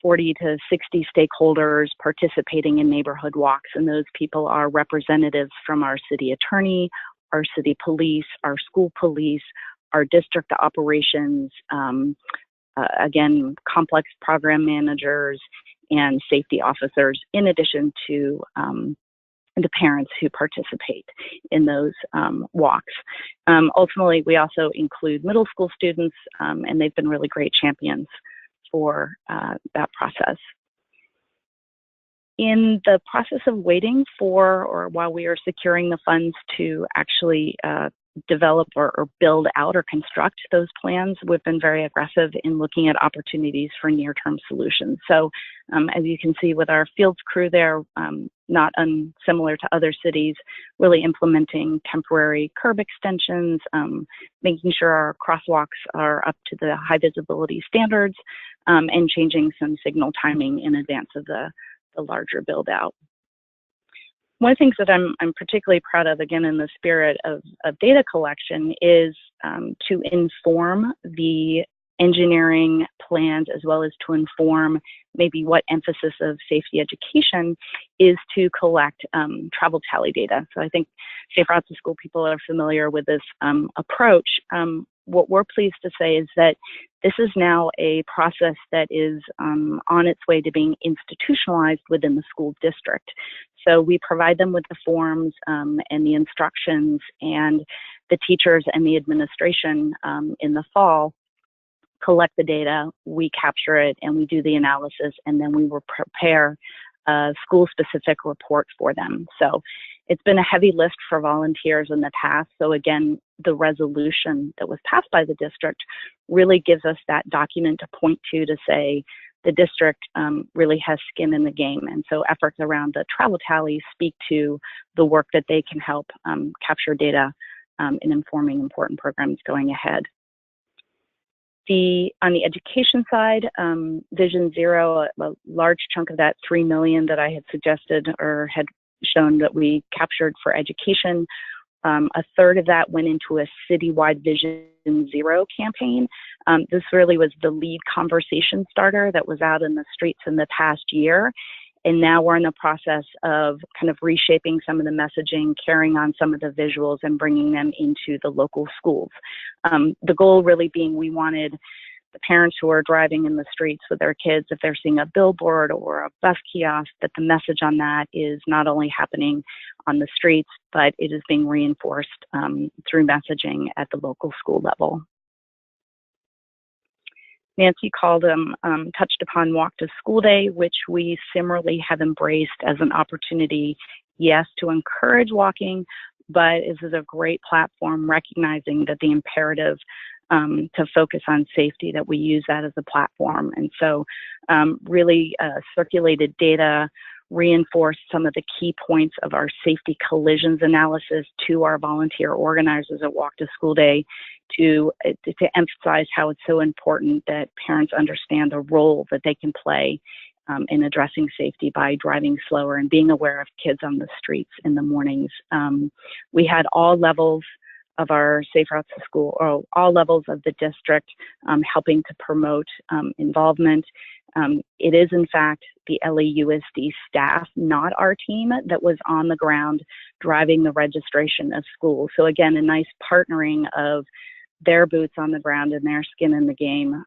40 to 60 stakeholders participating in neighborhood walks, and those people are representatives from our city attorney, our city police, our school police, our district operations, again, complex program managers and safety officers, in addition to the parents who participate in those walks. Ultimately, we also include middle school students, and they've been really great champions for that process. In the process of waiting for, or while we are securing the funds to actually develop or build out or construct those plans, we've been very aggressive in looking at opportunities for near-term solutions. So as you can see with our fields crew there, not unsimilar to other cities, really implementing temporary curb extensions, making sure our crosswalks are up to the high visibility standards, and changing some signal timing in advance of the larger build out. One of the things that I'm particularly proud of, again, in the spirit of data collection, is to inform the engineering plans, as well as to inform maybe what emphasis of safety education is to collect travel tally data. So I think Safe Routes to School people are familiar with this approach. What we're pleased to say is that this is now a process that is on its way to being institutionalized within the school district. So we provide them with the forms and the instructions, and the teachers and the administration in the fall collect the data, we capture it, and we do the analysis, and then we will prepare a school-specific report for them. So it's been a heavy lift for volunteers in the past. So again, the resolution that was passed by the district really gives us that document to point to say the district really has skin in the game. And so efforts around the travel tally speak to the work that they can help capture data in informing important programs going ahead. On the education side, Vision Zero, a large chunk of that $3 million that I had suggested or had shown that we captured for education, a third of that went into a citywide Vision Zero campaign. This really was the lead conversation starter that was out in the streets in the past year. And now we're in the process of kind of reshaping some of the messaging, carrying on some of the visuals and bringing them into the local schools. The goal really being we wanted the parents who are driving in the streets with their kids, if they're seeing a billboard or a bus kiosk, that the message on that is not only happening on the streets, but it is being reinforced through messaging at the local school level. Nancy touched upon Walk to School Day, which we similarly have embraced as an opportunity, yes, to encourage walking, but this is a great platform recognizing that the imperative to focus on safety, that we use that as a platform. And so really circulated data, reinforced some of the key points of our safety collisions analysis to our volunteer organizers at Walk to School Day to emphasize how it's so important that parents understand the role that they can play in addressing safety by driving slower and being aware of kids on the streets in the mornings. We had all levels of our Safe Routes to School, or all levels of the district, helping to promote involvement. It is, in fact, the LAUSD staff, not our team, that was on the ground driving the registration of schools. So again, a nice partnering of their boots on the ground and their skin in the game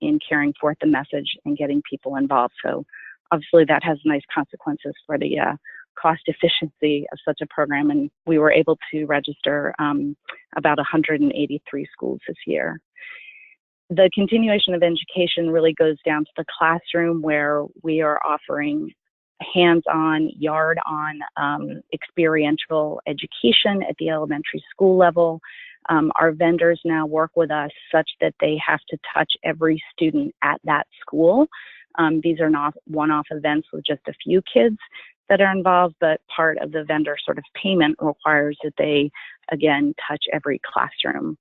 in carrying forth the message and getting people involved. So obviously that has nice consequences for the cost efficiency of such a program. And we were able to register about 183 schools this year. The continuation of education really goes down to the classroom, where we are offering hands-on, yard-on experiential education at the elementary school level. Our vendors now work with us such that they have to touch every student at that school. These are not one-off events with just a few kids that are involved, but part of the vendor sort of payment requires that they, again, touch every classroom.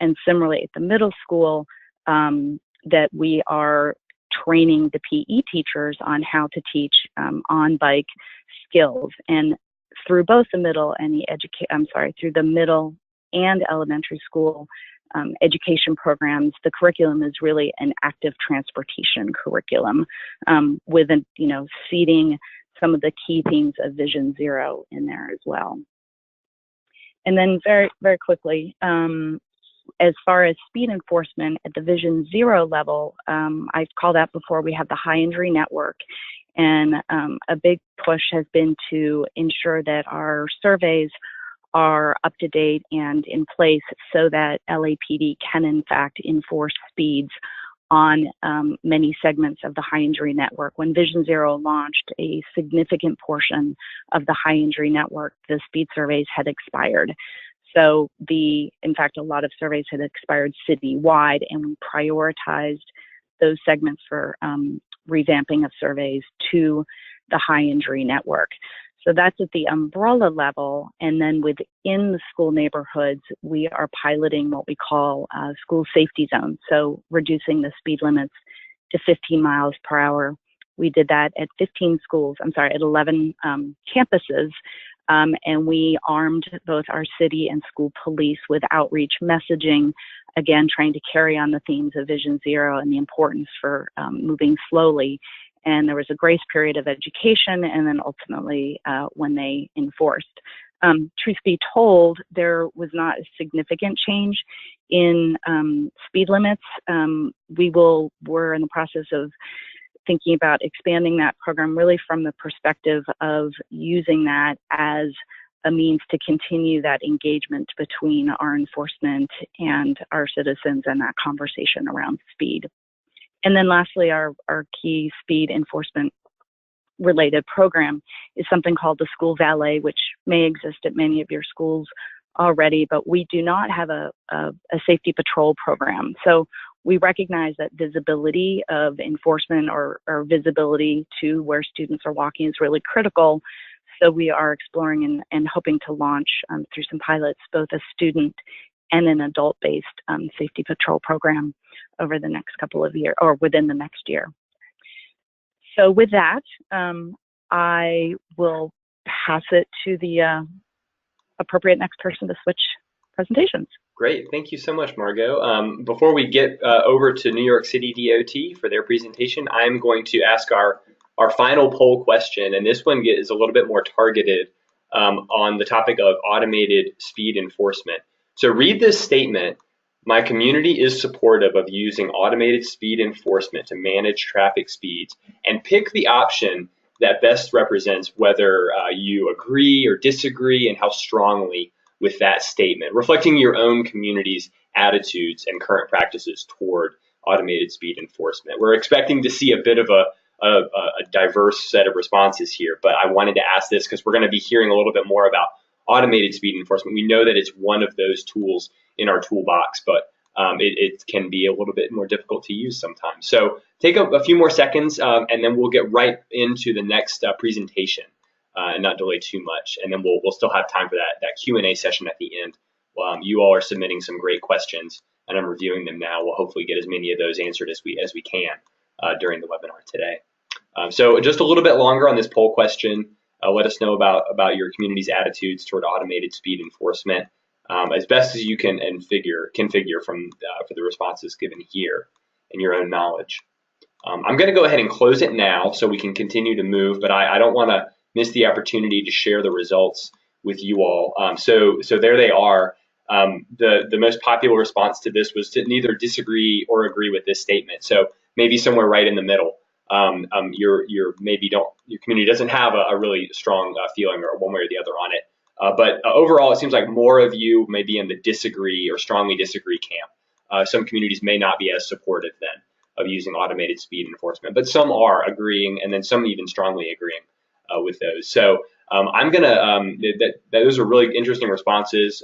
And similarly at the middle school, that we are training the PE teachers on how to teach on-bike skills. And through both the middle and through the middle and elementary school education programs, the curriculum is really an active transportation curriculum with, seeding some of the key themes of Vision Zero in there as well. And then very, very quickly, as far as speed enforcement at the Vision Zero level, I've called out before, we have the high injury network. And a big push has been to ensure that our surveys are up to date and in place so that LAPD can in fact enforce speeds on many segments of the high injury network. When Vision Zero launched, a significant portion of the high injury network, the speed surveys had expired. So in fact, a lot of surveys had expired citywide, and we prioritized those segments for revamping of surveys to the high injury network. So that's at the umbrella level. And then within the school neighborhoods, we are piloting what we call school safety zones. So reducing the speed limits to 15 miles per hour. We did that at 11 campuses. And we armed both our city and school police with outreach messaging, again, trying to carry on the themes of Vision Zero and the importance for moving slowly. And there was a grace period of education, and then ultimately when they enforced. Truth be told, there was not a significant change in speed limits. We're in the process of thinking about expanding that program really from the perspective of using that as a means to continue that engagement between our enforcement and our citizens and that conversation around speed. And then lastly, our key speed enforcement related program is something called the School Valet, which may exist at many of your schools already, but we do not have a safety patrol program. So we recognize that visibility of enforcement or visibility to where students are walking is really critical. So we are exploring and hoping to launch through some pilots, both a student and an adult-based safety patrol program over the next couple of years, or within the next year. So with that, I will pass it to the appropriate next person to switch presentations. Great, thank you so much, Margot. Before we get over to New York City DOT for their presentation, I'm going to ask our final poll question, and this one is a little bit more targeted on the topic of automated speed enforcement. So read this statement: my community is supportive of using automated speed enforcement to manage traffic speeds, and pick the option that best represents whether you agree or disagree and how strongly with that statement, reflecting your own community's attitudes and current practices toward automated speed enforcement. We're expecting to see a bit of a diverse set of responses here, but I wanted to ask this because we're going to be hearing a little bit more about automated speed enforcement. We know that it's one of those tools in our toolbox, but it can be a little bit more difficult to use sometimes. So take a few more seconds, and then we'll get right into the next presentation and not delay too much. And then we'll still have time for that Q&A session at the end. You all are submitting some great questions, and I'm reviewing them now. We'll hopefully get as many of those answered as we can during the webinar today. So just a little bit longer on this poll question. Let us know about your community's attitudes toward automated speed enforcement as best as you can figure from for the responses given here and your own knowledge. I'm going to go ahead and close it now so we can continue to move, but I don't want to miss the opportunity to share the results with you all. So there they are. The most popular response to this was to neither disagree or agree with this statement. So maybe somewhere right in the middle. Your community doesn't have a really strong feeling or one way or the other on it. But overall, it seems like more of you may be in the disagree or strongly disagree camp. Some communities may not be as supportive then of using automated speed enforcement, but some are agreeing, and then some even strongly agreeing with those. So I'm gonna, those are really interesting responses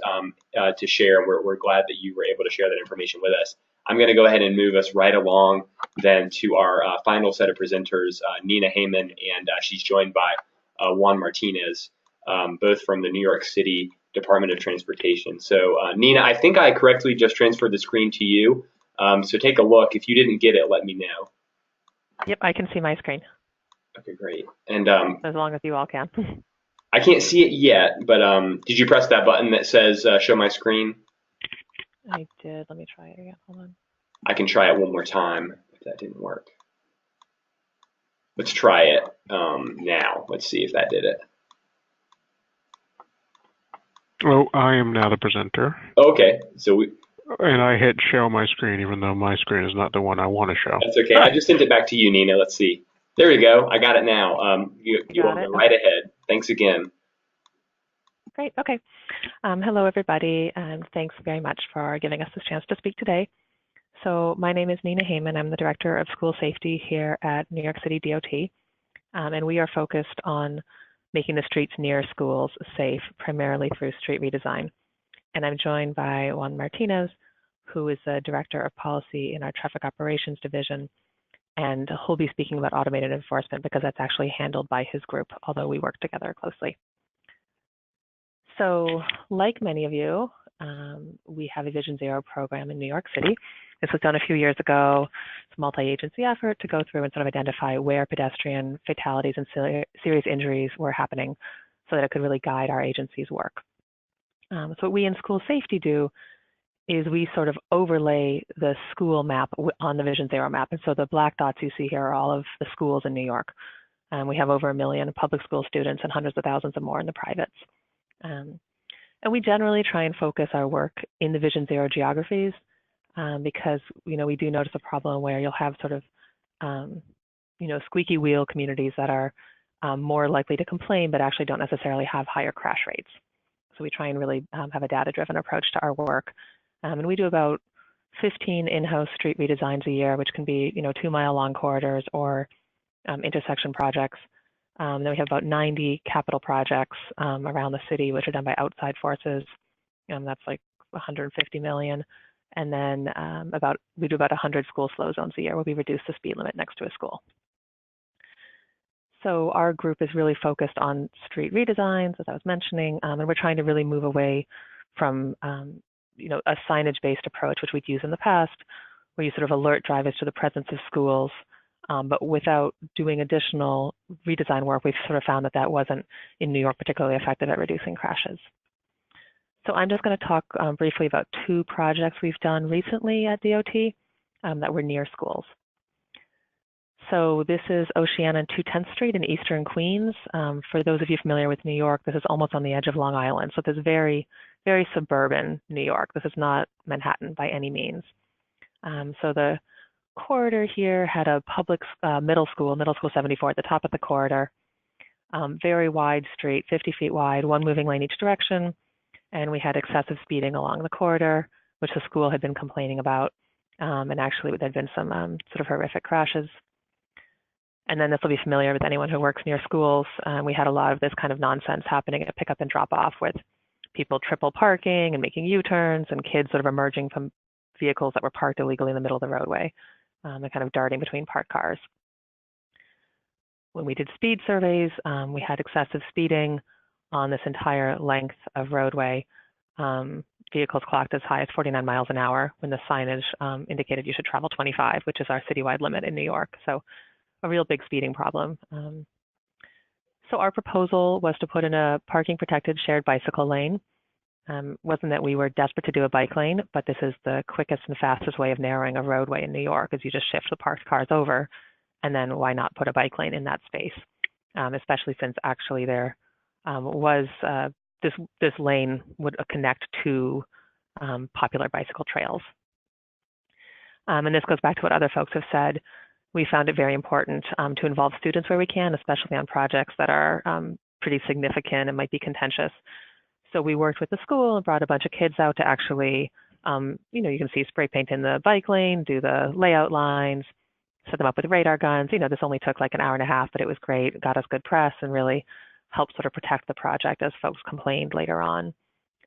to share, and we're glad that you were able to share that information with us. I'm gonna go ahead and move us right along then to our final set of presenters, Nina Heyman, and she's joined by Juan Martinez, both from the New York City Department of Transportation. So Nina, I think I correctly just transferred the screen to you. So take a look. If you didn't get it, let me know. Yep, I can see my screen. Okay, great. And as long as you all can. I can't see it yet, but did you press that button that says show my screen? I did. Let me try it again. Hold on. I can try it one more time if that didn't work. Let's try it now. Let's see if that did it. Oh, I am now the presenter. Okay, so and I hit show my screen, even though my screen is not the one I want to show. That's okay. I just sent it back to you, Nina. Let's see. There you go. I got it now. You all go right ahead. Thanks again. Great. Okay. Hello, everybody, and thanks very much for giving us this chance to speak today. So my name is Nina Heyman. I'm the Director of School Safety here at New York City DOT, and we are focused on making the streets near schools safe, primarily through street redesign. And I'm joined by Juan Martinez, who is the Director of Policy in our Traffic Operations Division, and he'll be speaking about automated enforcement because that's actually handled by his group, although we work together closely. So like many of you, we have a Vision Zero program in New York City. This was done a few years ago. It's a multi-agency effort to go through and sort of identify where pedestrian fatalities and serious injuries were happening so that it could really guide our agency's work. So what we in school safety do is we sort of overlay the school map on the Vision Zero map. And so the black dots you see here are all of the schools in New York. We have over 1 million public school students and hundreds of thousands of more in the privates. And we generally try and focus our work in the Vision Zero geographies because, we do notice a problem where you'll have sort of, squeaky wheel communities that are more likely to complain, but actually don't necessarily have higher crash rates. So we try and really have a data-driven approach to our work. And we do about 15 in-house street redesigns a year, which can be, 2-mile-long corridors or intersection projects. Then we have about 90 capital projects around the city, which are done by outside forces. That's like 150 million. And then we do about 100 school slow zones a year where we reduce the speed limit next to a school. So our group is really focused on street redesigns, as I was mentioning, and we're trying to really move away from a signage-based approach, which we'd used in the past, where you sort of alert drivers to the presence of schools, but without doing additional redesign work, we've sort of found that that wasn't in New York particularly effective at reducing crashes. So I'm just going to talk briefly about 2 projects we've done recently at DOT that were near schools. So this is Oceana and 210th Street in Eastern Queens. For those of you familiar with New York, this is almost on the edge of Long Island. So this is very, very suburban New York. This is not Manhattan by any means. So the corridor here had a public middle school 74 at the top of the corridor. Very wide street, 50 feet wide, 1 moving lane each direction. And we had excessive speeding along the corridor, which the school had been complaining about. And actually there'd been some sort of horrific crashes. And then this will be familiar with anyone who works near schools. We had a lot of this kind of nonsense happening at pickup and drop off with people triple parking and making U-turns and kids sort of emerging from vehicles that were parked illegally in the middle of the roadway and kind of darting between parked cars. When we did speed surveys, we had excessive speeding on this entire length of roadway. Vehicles clocked as high as 49 miles an hour when the signage indicated you should travel 25, which is our citywide limit in New York. So a real big speeding problem. So our proposal was to put in a parking protected shared bicycle lane. Wasn't that we were desperate to do a bike lane, but this is the quickest and fastest way of narrowing a roadway in New York, is you just shift the parked cars over, and then why not put a bike lane in that space? Especially since actually there was this lane would connect to popular bicycle trails. And this goes back to what other folks have said. We found it very important to involve students where we can, especially on projects that are pretty significant and might be contentious. So we worked with the school and brought a bunch of kids out to actually, you can see spray paint in the bike lane, do the layout lines, set them up with radar guns. This only took like an hour and a half, but it was great. It got us good press and really helped sort of protect the project as folks complained later on.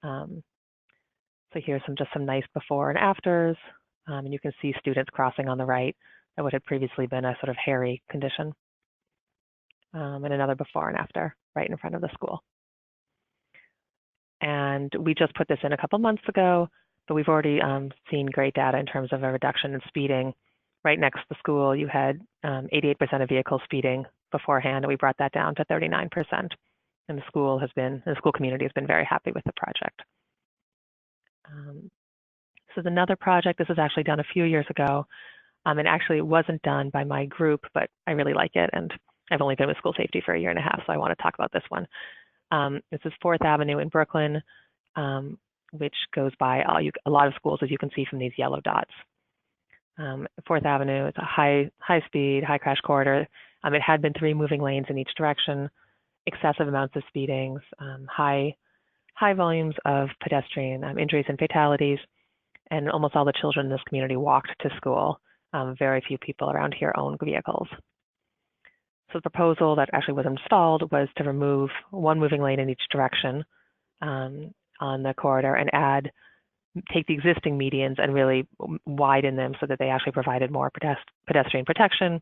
So here's just some nice before and afters. And you can see students crossing on the right at what had previously been a sort of hairy condition. And another before and after right in front of the school. And we just put this in a couple months ago, but we've already seen great data in terms of a reduction in speeding. Right next to the school, you had 88% of vehicles speeding beforehand, and we brought that down to 39%. And the school community has been very happy with the project. This is another project. This was actually done a few years ago. And actually it wasn't done by my group, but I really like it. And I've only been with school safety for a year and a half, so I want to talk about this one. This is 4th Avenue in Brooklyn, which goes by a lot of schools, as you can see from these yellow dots. 4th Avenue is a high speed, high crash corridor. It had been 3 moving lanes in each direction, excessive amounts of speedings, high volumes of pedestrian injuries and fatalities, and almost all the children in this community walked to school. Very few people around here own vehicles. So the proposal that actually was installed was to remove 1 moving lane in each direction on the corridor and take the existing medians and really widen them so that they actually provided more pedestrian protection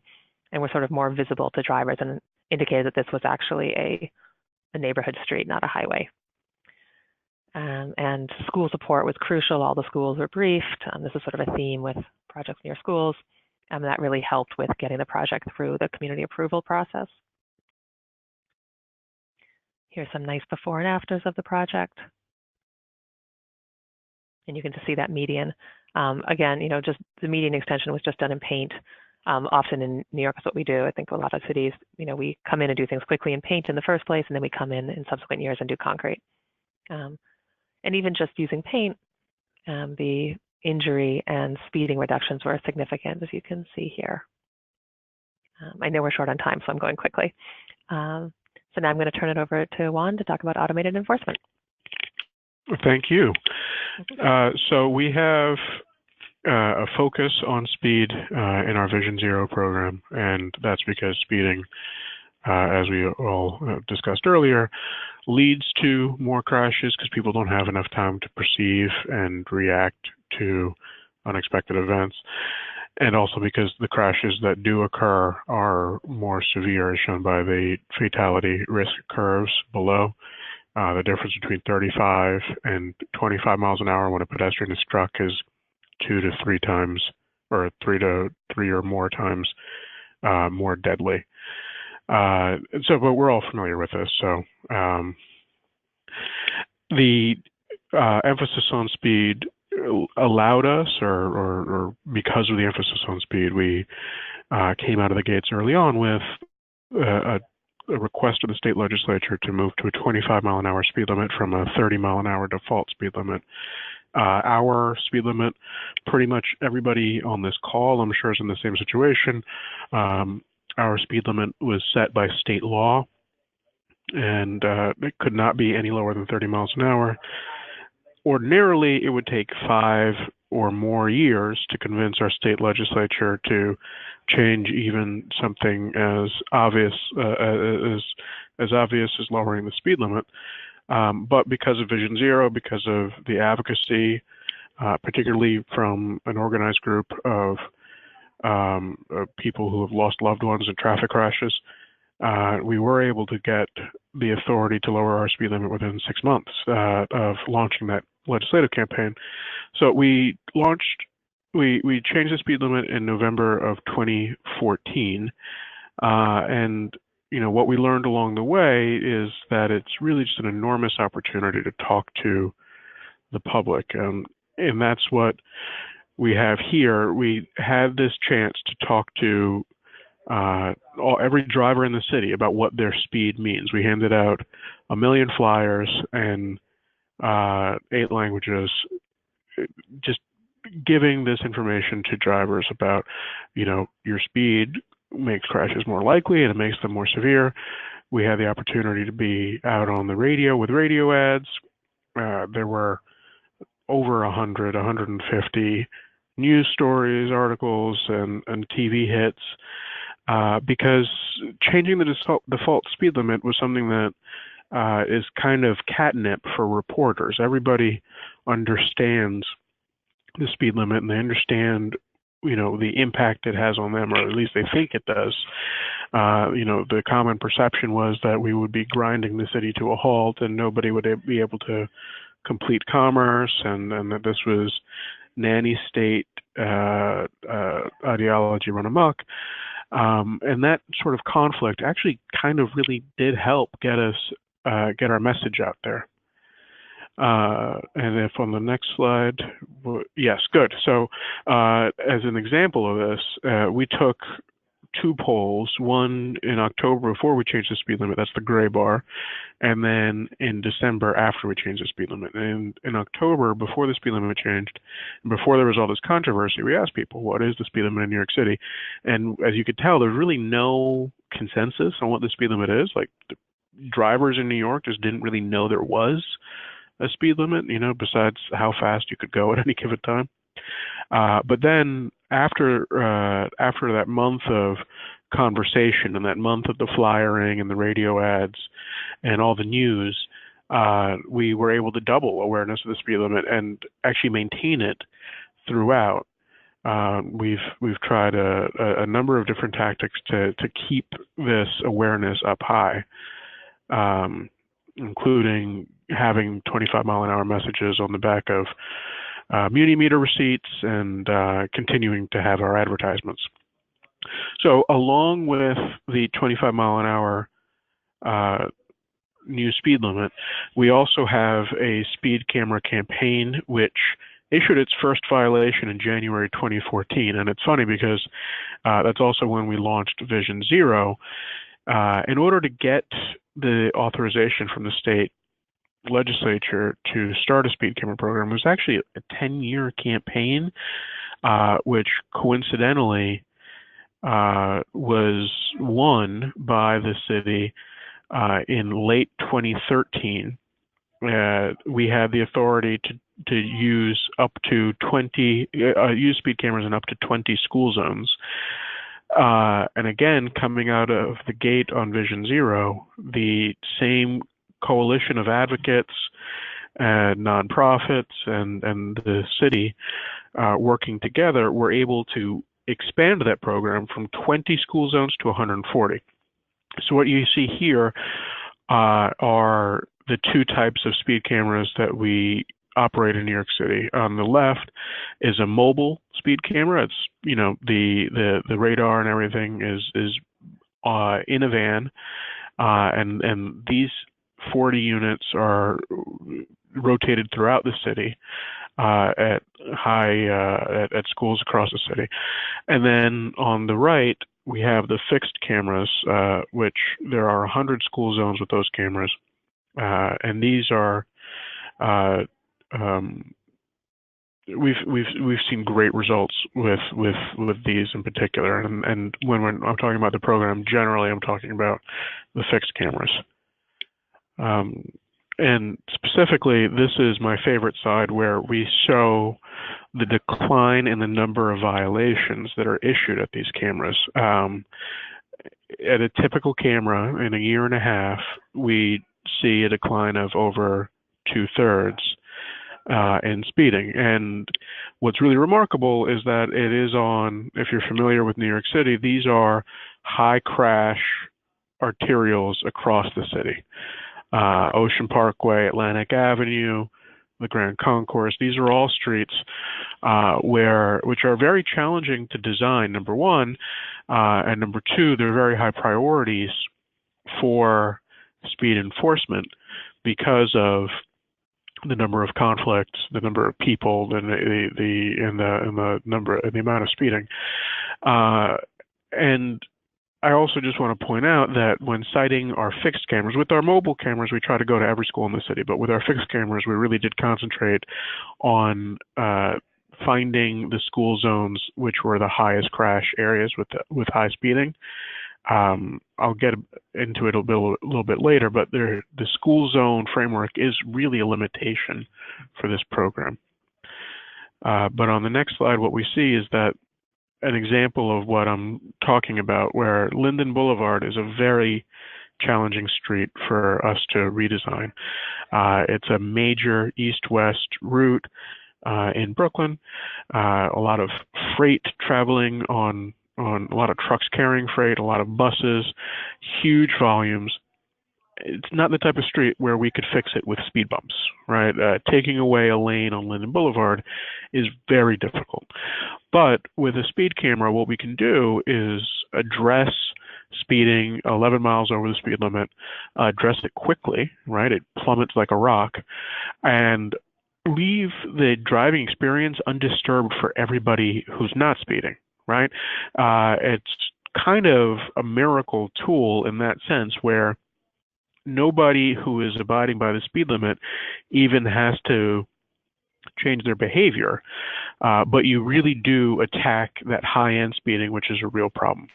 and were sort of more visible to drivers and indicated that this was actually a neighborhood street, not a highway. And school support was crucial. All the schools were briefed. This is sort of a theme with projects near schools. And that really helped with getting the project through the community approval process. Here's some nice before and afters of the project. And you can just see that median. Again, just the median extension was just done in paint. Often in New York is what we do. I think a lot of cities, we come in and do things quickly in paint in the first place, and then we come in subsequent years and do concrete. And even just using paint, the injury and speeding reductions were significant, as you can see here. I know we're short on time, so I'm going quickly. So now I'm going to turn it over to Juan to talk about automated enforcement. Thank you. So we have a focus on speed in our Vision Zero program, and that's because speeding, as we all discussed earlier, leads to more crashes because people don't have enough time to perceive and react to unexpected events, and also because the crashes that do occur are more severe, as shown by the fatality risk curves below. The difference between 35 and 25 miles an hour when a pedestrian is struck is 2 to 3 times, or 3 to 3 or more times more deadly. But we're all familiar with this. So the emphasis on speed allowed us, or because of the emphasis on speed, we came out of the gates early on with a request of the state legislature to move to a 25 mile an hour speed limit from a 30 mile an hour default speed limit. Our speed limit, pretty much everybody on this call, I'm sure, is in the same situation. Our speed limit was set by state law, and it could not be any lower than 30 miles an hour. Ordinarily, it would take 5 or more years to convince our state legislature to change even something as obvious as lowering the speed limit. But because of Vision Zero, because of the advocacy, particularly from an organized group of people who have lost loved ones in traffic crashes, we were able to get the authority to lower our speed limit within 6 months of launching that legislative campaign. So we changed the speed limit in November of 2014, and what we learned along the way is that it's really just an enormous opportunity to talk to the public, and that's what we have here. We had this chance to talk to every driver in the city about what their speed means. We handed out 1 million flyers in 8 languages, just giving this information to drivers about, your speed makes crashes more likely and it makes them more severe. We had the opportunity to be out on the radio with radio ads. There were over 150 news stories, articles, and TV hits, because changing the default speed limit was something that is kind of catnip for reporters. Everybody understands the speed limit, and they understand the impact it has on them, or at least they think it does. The common perception was that we would be grinding the city to a halt and nobody would be able to complete commerce, and that this was nanny state ideology run amok. And that sort of conflict actually kind of really did help get our message out there. And if on the next slide, yes, good. So as an example of this, we took 2 polls, one in October before we changed the speed limit, that's the gray bar, and then in December after we changed the speed limit. And in October, before the speed limit changed, and before there was all this controversy, we asked people, what is the speed limit in New York City? And as you could tell, there's really no consensus on what the speed limit is. Like, the drivers in New York just didn't really know there was a speed limit, besides how fast you could go at any given time. But then after that month of conversation and that month of the flyering and the radio ads and all the news, we were able to double awareness of the speed limit and actually maintain it throughout. We've tried a number of different tactics to keep this awareness up high, including having 25 mile an hour messages on the back of Muni meter receipts and continuing to have our advertisements. So along with the 25 mile an hour new speed limit, we also have a speed camera campaign which issued its first violation in January 2014. And it's funny because that's also when we launched Vision Zero. In order to get the authorization from the state legislature to start a speed camera program, was actually a 10-year campaign, which coincidentally was won by the city in late 2013 we had the authority to use up to 20 use speed cameras in up to 20 school zones. And again, coming out of the gate on Vision Zero, the same coalition of advocates and nonprofits and the city working together were able to expand that program from 20 school zones to 140. So what you see here are the two types of speed cameras that we operate in New York City. On the left is a mobile speed camera. It's, you know, the radar and everything is in a van, and these 40 units are rotated throughout the city at schools across the city. And then on the right, we have the fixed cameras, which there are 100 school zones with those cameras, and these are we've seen great results with these in particular. And when I'm talking about the program generally, I'm talking about the fixed cameras. And specifically, this is my favorite slide where we show the decline in the number of violations that are issued at these cameras. At a typical camera, in a year and a half, we see a decline of over 2/3 in speeding. And what's really remarkable is that it is on, if you're familiar with New York City, these are high crash arterials across the city. Ocean Parkway, Atlantic Avenue, the Grand Concourse, these are all streets which are very challenging to design, number one, and number two, they're very high priorities for speed enforcement because of the number of conflicts, the number of people, and the amount of speeding. And I also just want to point out that when citing our fixed cameras, with our mobile cameras, we try to go to every school in the city, but with our fixed cameras, we really did concentrate on finding the school zones which were the highest crash areas with high speeding. I'll get into it a little bit later, but the school zone framework is really a limitation for this program. But on the next slide, what we see is that an example of what I'm talking about, where Linden Boulevard is a very challenging street for us to redesign. It's a major east-west route in Brooklyn, a lot of freight traveling on a lot of trucks carrying freight, a lot of buses, huge volumes. It's not the type of street where we could fix it with speed bumps, right? Taking away a lane on Linden Boulevard is very difficult. But with a speed camera, what we can do is address speeding 11 miles over the speed limit, address it quickly, right? It plummets like a rock, and leave the driving experience undisturbed for everybody who's not speeding, right? It's kind of a miracle tool in that sense where nobody who is abiding by the speed limit even has to change their behavior, but you really do attack that high-end speeding, which is a real problem.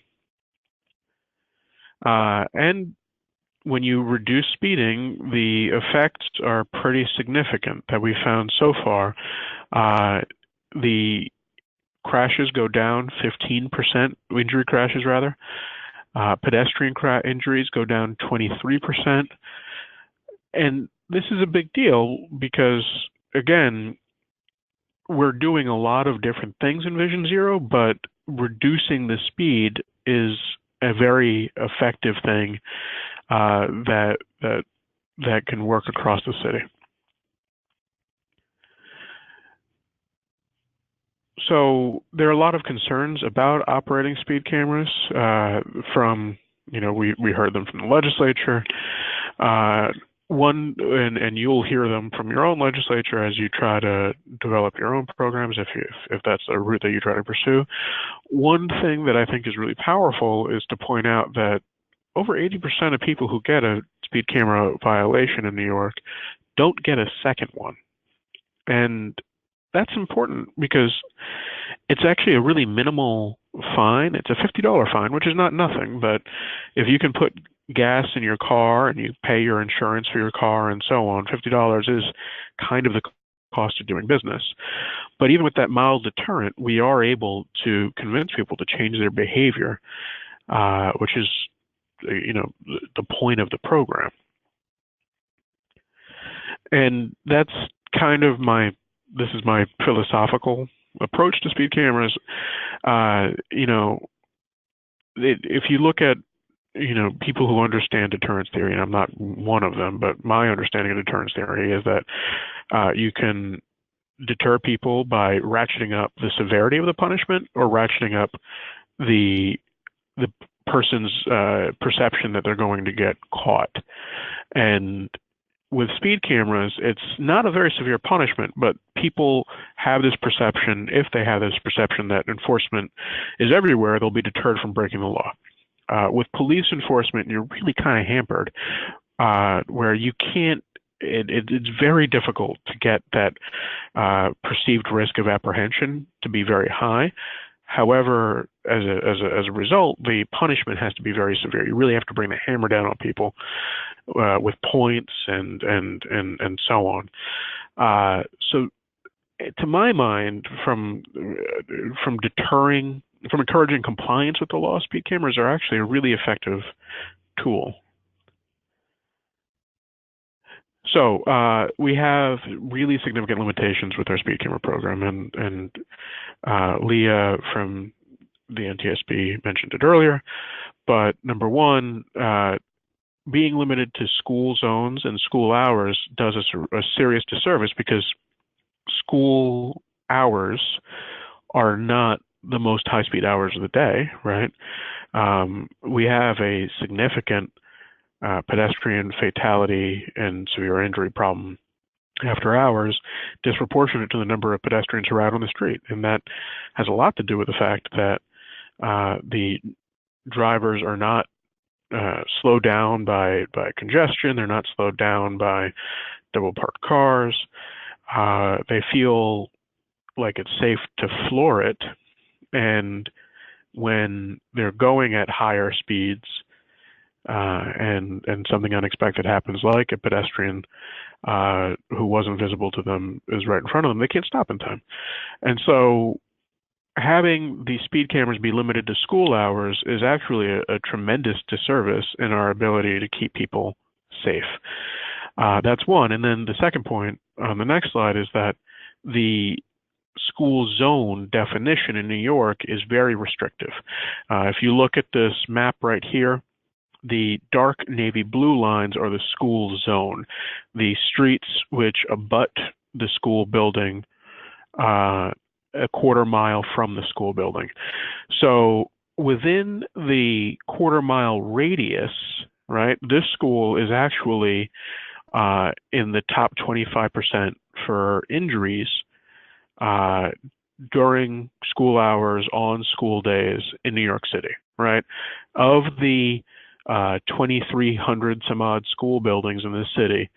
And when you reduce speeding, the effects are pretty significant that we found so far. The crashes go down 15%, injury crashes rather. Pedestrian injuries go down 23%. And this is a big deal because, again, we're doing a lot of different things in Vision Zero, but reducing the speed is a very effective thing that can work across the city. So there are a lot of concerns about operating speed cameras from, we heard them from the legislature. And you'll hear them from your own legislature as you try to develop your own programs, if that's a route that you try to pursue. One thing that I think is really powerful is to point out that over 80% of people who get a speed camera violation in New York don't get a second one. And that's important because it's actually a really minimal fine. It's a $50 fine, which is not nothing, but if you can put gas in your car and you pay your insurance for your car and so on, $50 is kind of the cost of doing business. But even with that mild deterrent, we are able to convince people to change their behavior, which is, the point of the program. And that's kind of this is my philosophical approach to speed cameras. If you look at, people who understand deterrence theory, and I'm not one of them, but my understanding of deterrence theory is that you can deter people by ratcheting up the severity of the punishment or ratcheting up the person's perception that they're going to get caught. And with speed cameras, it's not a very severe punishment, but people have this perception, if they have this perception that enforcement is everywhere, they'll be deterred from breaking the law. With police enforcement, you're really kind of hampered, where you can't, it's very difficult to get that perceived risk of apprehension to be very high. However, as a result, the punishment has to be very severe. You really have to bring the hammer down on people with points and so on. So, to my mind, from encouraging compliance with the law, speed cameras are actually a really effective tool. So we have really significant limitations with our speed camera program, and Leah from the NTSB mentioned it earlier. But number one, being limited to school zones and school hours does us a serious disservice, because school hours are not the most high-speed hours of the day, right? We have a significant pedestrian fatality and severe injury problem after hours, disproportionate to the number of pedestrians who are out on the street. And that has a lot to do with the fact that the drivers are not slowed down by congestion. They're not slowed down by double parked cars. They feel like it's safe to floor it. And when they're going at higher speeds, and something unexpected happens, like a pedestrian who wasn't visible to them is right in front of them, they can't stop in time. And so having the speed cameras be limited to school hours is actually a tremendous disservice in our ability to keep people safe. That's one. And then the second point on the next slide is that the school zone definition in New York is very restrictive. If you look at this map right here, the dark navy blue lines are the school zone, the streets which abut the school building a quarter mile from the school building. So within the quarter mile radius, right, this school is actually in the top 25% for injuries during school hours on school days in New York City, right? Of the 2,300 some odd school buildings in this city,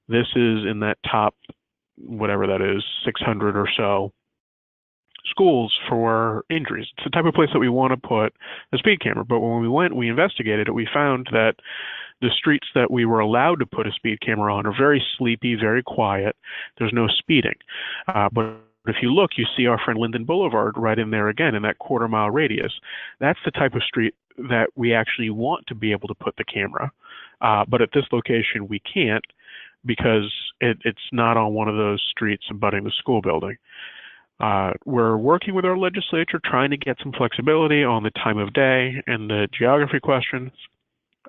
this is in that top, whatever that is, 600 or so schools for injuries. It's the type of place that we want to put a speed camera. But when we went, we investigated it, we found that the streets that we were allowed to put a speed camera on are very sleepy, very quiet. There's no speeding. But if you look, you see our friend Linden Boulevard right in there again in that quarter mile radius. That's the type of street that we actually want to be able to put the camera. But at this location, we can't, because it's not on one of those streets abutting the school building. We're working with our legislature, trying to get some flexibility on the time of day and the geography questions.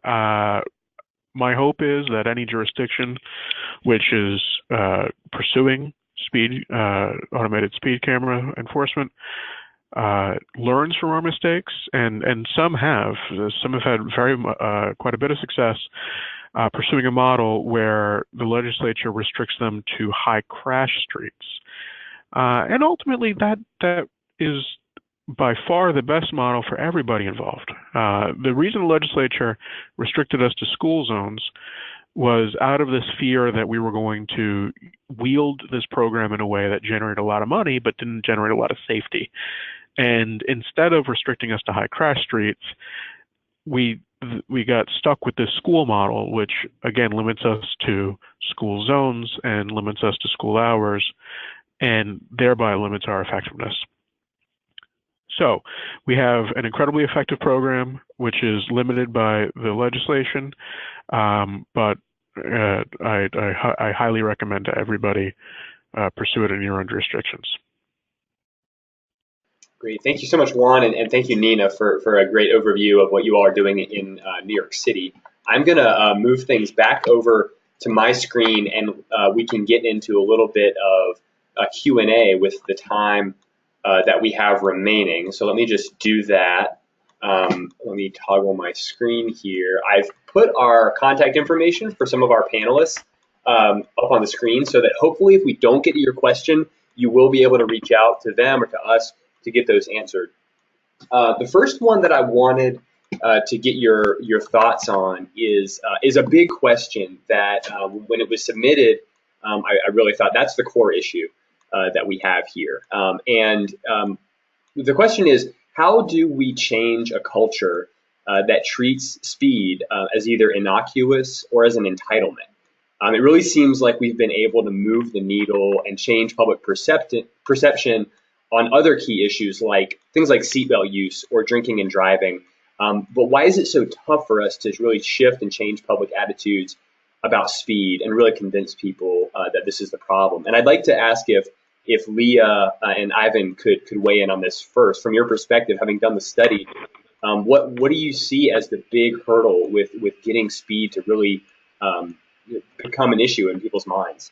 My hope is that any jurisdiction which is pursuing automated speed camera enforcement learns from our mistakes, and some have. Some have had quite a bit of success pursuing a model where the legislature restricts them to high crash streets. And ultimately, that is by far the best model for everybody involved. The reason the legislature restricted us to school zones was out of this fear that we were going to wield this program in a way that generated a lot of money but didn't generate a lot of safety. And instead of restricting us to high crash streets, we we got stuck with this school model, which again limits us to school zones and limits us to school hours, and thereby limits our effectiveness. So we have an incredibly effective program, which is limited by the legislation, but I highly recommend to everybody pursue it in your own jurisdictions. Great. Thank you so much, Juan, and thank you, Nina, for a great overview of what you all are doing in New York City. I'm going to move things back over to my screen, and we can get into a little bit of a Q&A with the time that we have remaining. So let me just do that. Let me toggle my screen here. I've put our contact information for some of our panelists up on the screen so that hopefully if we don't get to your question, you will be able to reach out to them or to us to get those answered. The first one that I wanted to get your thoughts on is a big question that when it was submitted, I really thought that's the core issue that we have here. The question is, how do we change a culture that treats speed as either innocuous or as an entitlement? It really seems like we've been able to move the needle and change public perception on other key issues like things like seatbelt use or drinking and driving. But why is it so tough for us to really shift and change public attitudes about speed and really convince people that this is the problem? And I'd like to ask if Leah and Ivan could weigh in on this first. From your perspective, having done the study, what do you see as the big hurdle with getting speed to really become an issue in people's minds?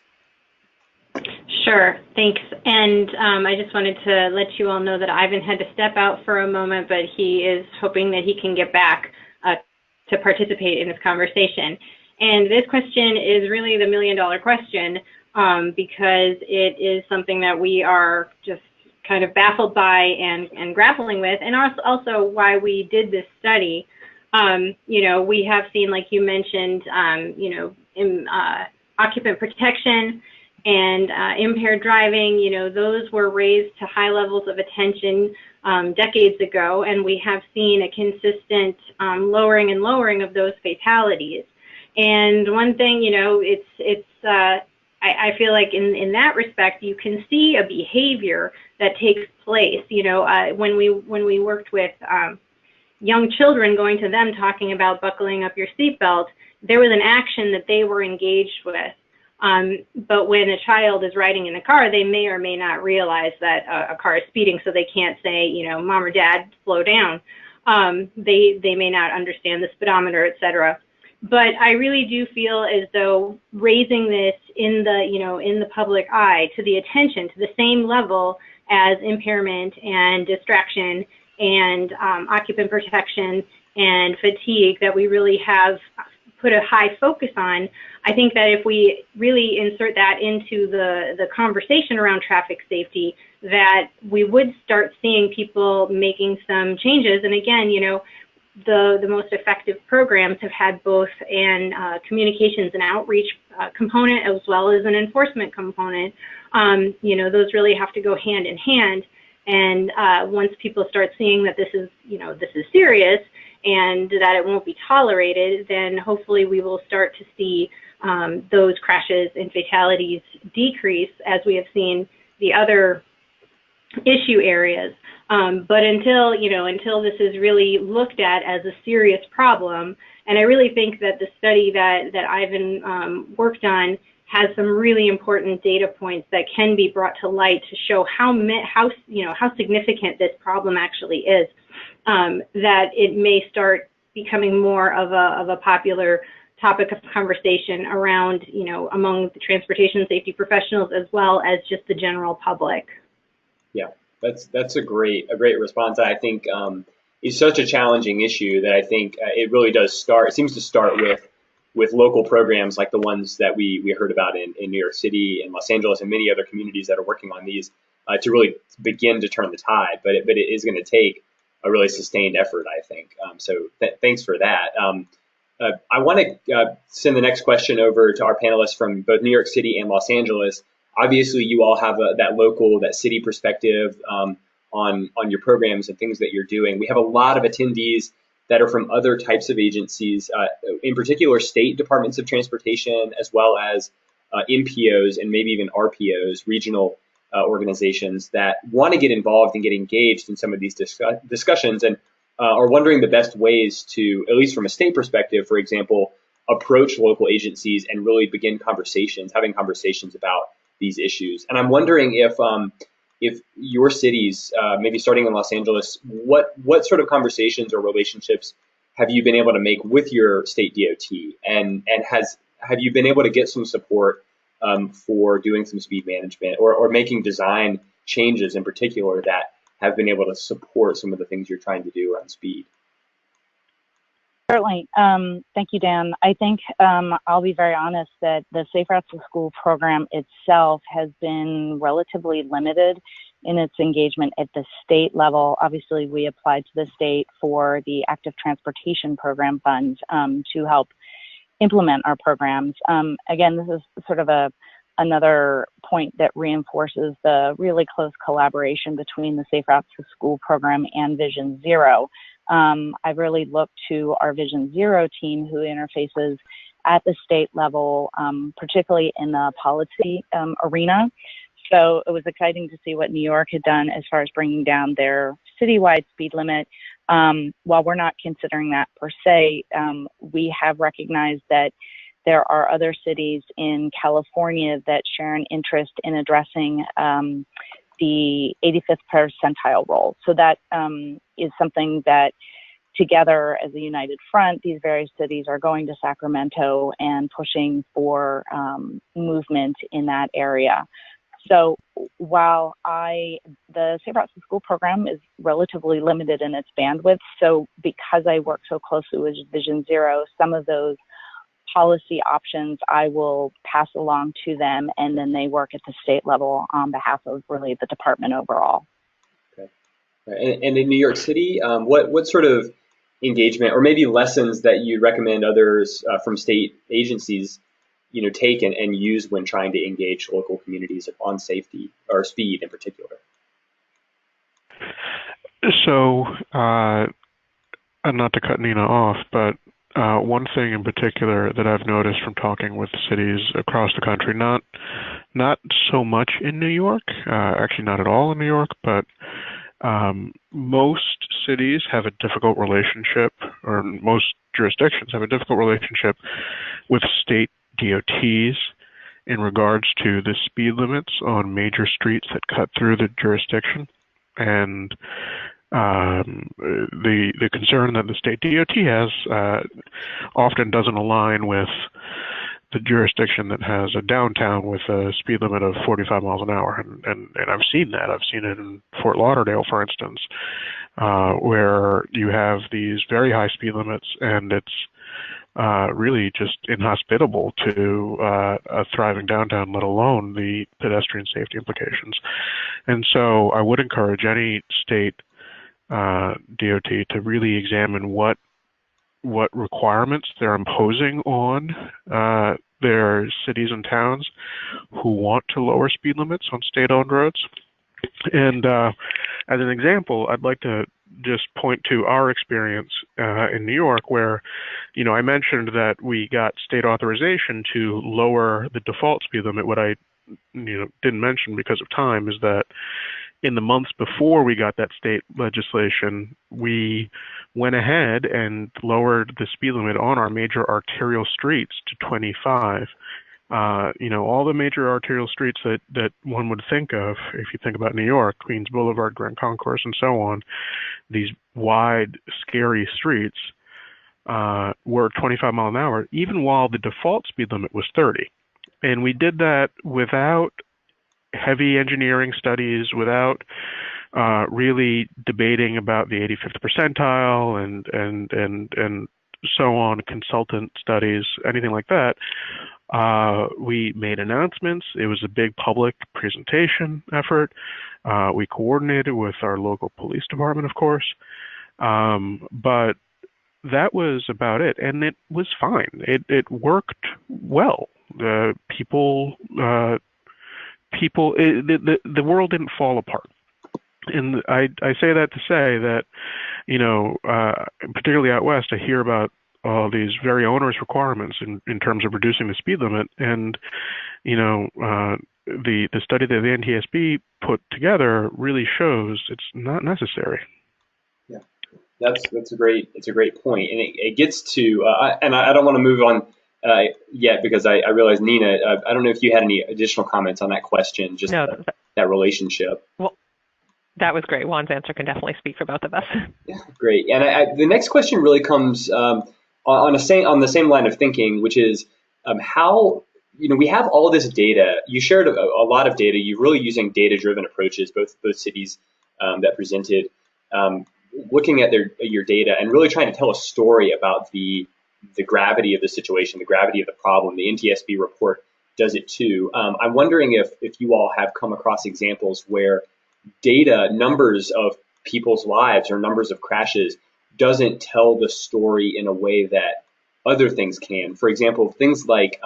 Sure, thanks. And I just wanted to let you all know that Ivan had to step out for a moment, but he is hoping that he can get back to participate in this conversation. And this question is really the million-dollar question because it is something that we are just kind of baffled by and grappling with, and also why we did this study. You know, we have seen, like you mentioned, you know, occupant protection and impaired driving, you know, those were raised to high levels of attention decades ago, and we have seen a consistent lowering and lowering of those fatalities. And one thing, you know, I feel like in that respect, you can see a behavior that takes place. You know, when we worked with young children, going to them talking about buckling up your seatbelt, there was an action that they were engaged with. But when a child is riding in a car, they may or may not realize that a car is speeding, so they can't say, you know, Mom or Dad, slow down. They may not understand the speedometer, et cetera. But I really do feel as though raising this in the, you know, in the public eye to the attention, to the same level as impairment and distraction and occupant protection and fatigue that we really have put a high focus on, I think that if we really insert that into the conversation around traffic safety, that we would start seeing people making some changes. And again, you know, the most effective programs have had both an communications and outreach component as well as an enforcement component. You know, those really have to go hand in hand. And once people start seeing that this is, you know, this is serious and that it won't be tolerated, then hopefully we will start to see those crashes and fatalities decrease as we have seen the other issue areas. But until this is really looked at as a serious problem, and I really think that the study that Ivan worked on has some really important data points that can be brought to light to show how significant this problem actually is, that it may start becoming more of a popular topic of conversation around, you know, among the transportation safety professionals as well as just the general public. Yeah, that's a great response. I think is such a challenging issue that I think it really does start. It seems to start with local programs like the ones that we heard about in New York City and Los Angeles and many other communities that are working on these to really begin to turn the tide. But it is going to take a really sustained effort, I think. So thanks for that. I want to send the next question over to our panelists from both New York City and Los Angeles. Obviously, you all have that local, that city perspective on your programs and things that you're doing. We have a lot of attendees that are from other types of agencies, in particular state departments of transportation, as well as MPOs and maybe even RPOs, regional organizations that want to get involved and get engaged in some of these discussions, and are wondering the best ways to, at least from a state perspective, for example, approach local agencies and really begin conversations, having conversations about these issues. And I'm wondering if your cities, maybe starting in Los Angeles, what sort of conversations or relationships have you been able to make with your state DOT, and have you been able to get some support for doing some speed management or making design changes in particular that have been able to support some of the things you're trying to do around speed? Certainly. Thank you, Dan. I think I'll be very honest that the Safe Routes to School program itself has been relatively limited in its engagement at the state level. Obviously, we applied to the state for the Active Transportation Program funds to help implement our programs. Again, this is sort of another point that reinforces the really close collaboration between the Safe Routes to School program and Vision Zero. I've really looked to our Vision Zero team, who interfaces at the state level, particularly in the policy arena. So it was exciting to see what New York had done as far as bringing down their citywide speed limit. While we're not considering that per se, we have recognized that there are other cities in California that share an interest in addressing the 85th percentile role. So that is something that together as a united front, these various cities are going to Sacramento and pushing for movement in that area. So while the Safe Routes to School program is relatively limited in its bandwidth, so because I work so closely with Vision Zero, some of those policy options I will pass along to them, and then they work at the state level on behalf of really the department overall. Okay. And in New York City, what sort of engagement or maybe lessons that you recommend others from state agencies take and use when trying to engage local communities on safety or speed in particular? So, and not to cut Nina off, but one thing in particular that I've noticed from talking with cities across the country, not so much in New York, actually not at all in New York, but most cities have a difficult relationship, or most jurisdictions have a difficult relationship with state DOTs in regards to the speed limits on major streets that cut through the jurisdiction. And the concern that the state DOT has often doesn't align with the jurisdiction that has a downtown with a speed limit of 45 miles an hour. And I've seen that. I've seen it in Fort Lauderdale, for instance, where you have these very high speed limits, and it's really just inhospitable to a thriving downtown, let alone the pedestrian safety implications. And so I would encourage any state DOT to really examine what requirements they're imposing on their cities and towns who want to lower speed limits on state-owned roads. And as an example, I'd like to just point to our experience in New York, where, I mentioned that we got state authorization to lower the default speed limit. What I, didn't mention because of time is that in the months before we got that state legislation, we went ahead and lowered the speed limit on our major arterial streets to 25. All the major arterial streets that one would think of, if you think about New York, Queens Boulevard, Grand Concourse, and so on, these wide, scary streets were 25 miles an hour, even while the default speed limit was 30. And we did that without heavy engineering studies, without really debating about the 85th percentile and so on, consultant studies, anything like that. We made announcements. It was a big public presentation effort. We coordinated with our local police department, of course, but that was about it, and it was fine. It worked well. The world didn't fall apart. And I say that to say that particularly out west, I hear about all these very onerous requirements in terms of reducing the speed limit, and the study that the NTSB put together really shows it's not necessary. Yeah, that's a great point, and it gets to and I don't want to move on yet because I realize Nina, I don't know if you had any additional comments on that question, just no, that relationship. Well, that was great. Juan's answer can definitely speak for both of us. Yeah, great. And the next question really comes on the same line of thinking, which is how, we have all this data. You shared a lot of data. You're really using data-driven approaches, both cities that presented, looking at your data and really trying to tell a story about the gravity of the situation, the gravity of the problem. The NTSB report does it too. I'm wondering if you all have come across examples where data, numbers of people's lives or numbers of crashes, doesn't tell the story in a way that other things can. For example, things like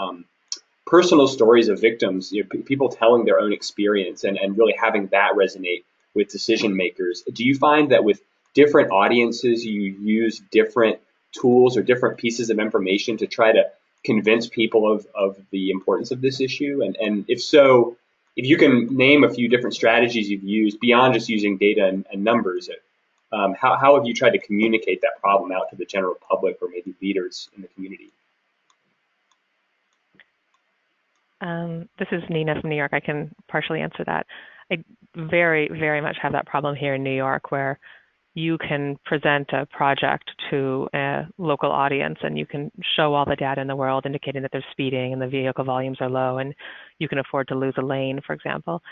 personal stories of victims, people telling their own experience and really having that resonate with decision makers. Do you find that with different audiences, you use different tools or different pieces of information to try to convince people of the importance of this issue? And if so, if you can name a few different strategies you've used beyond just using data and numbers, how have you tried to communicate that problem out to the general public or maybe leaders in the community? This is Nina from New York. I can partially answer that. I very, very much have that problem here in New York, where you can present a project to a local audience and you can show all the data in the world indicating that there's speeding and the vehicle volumes are low and you can afford to lose a lane, for example.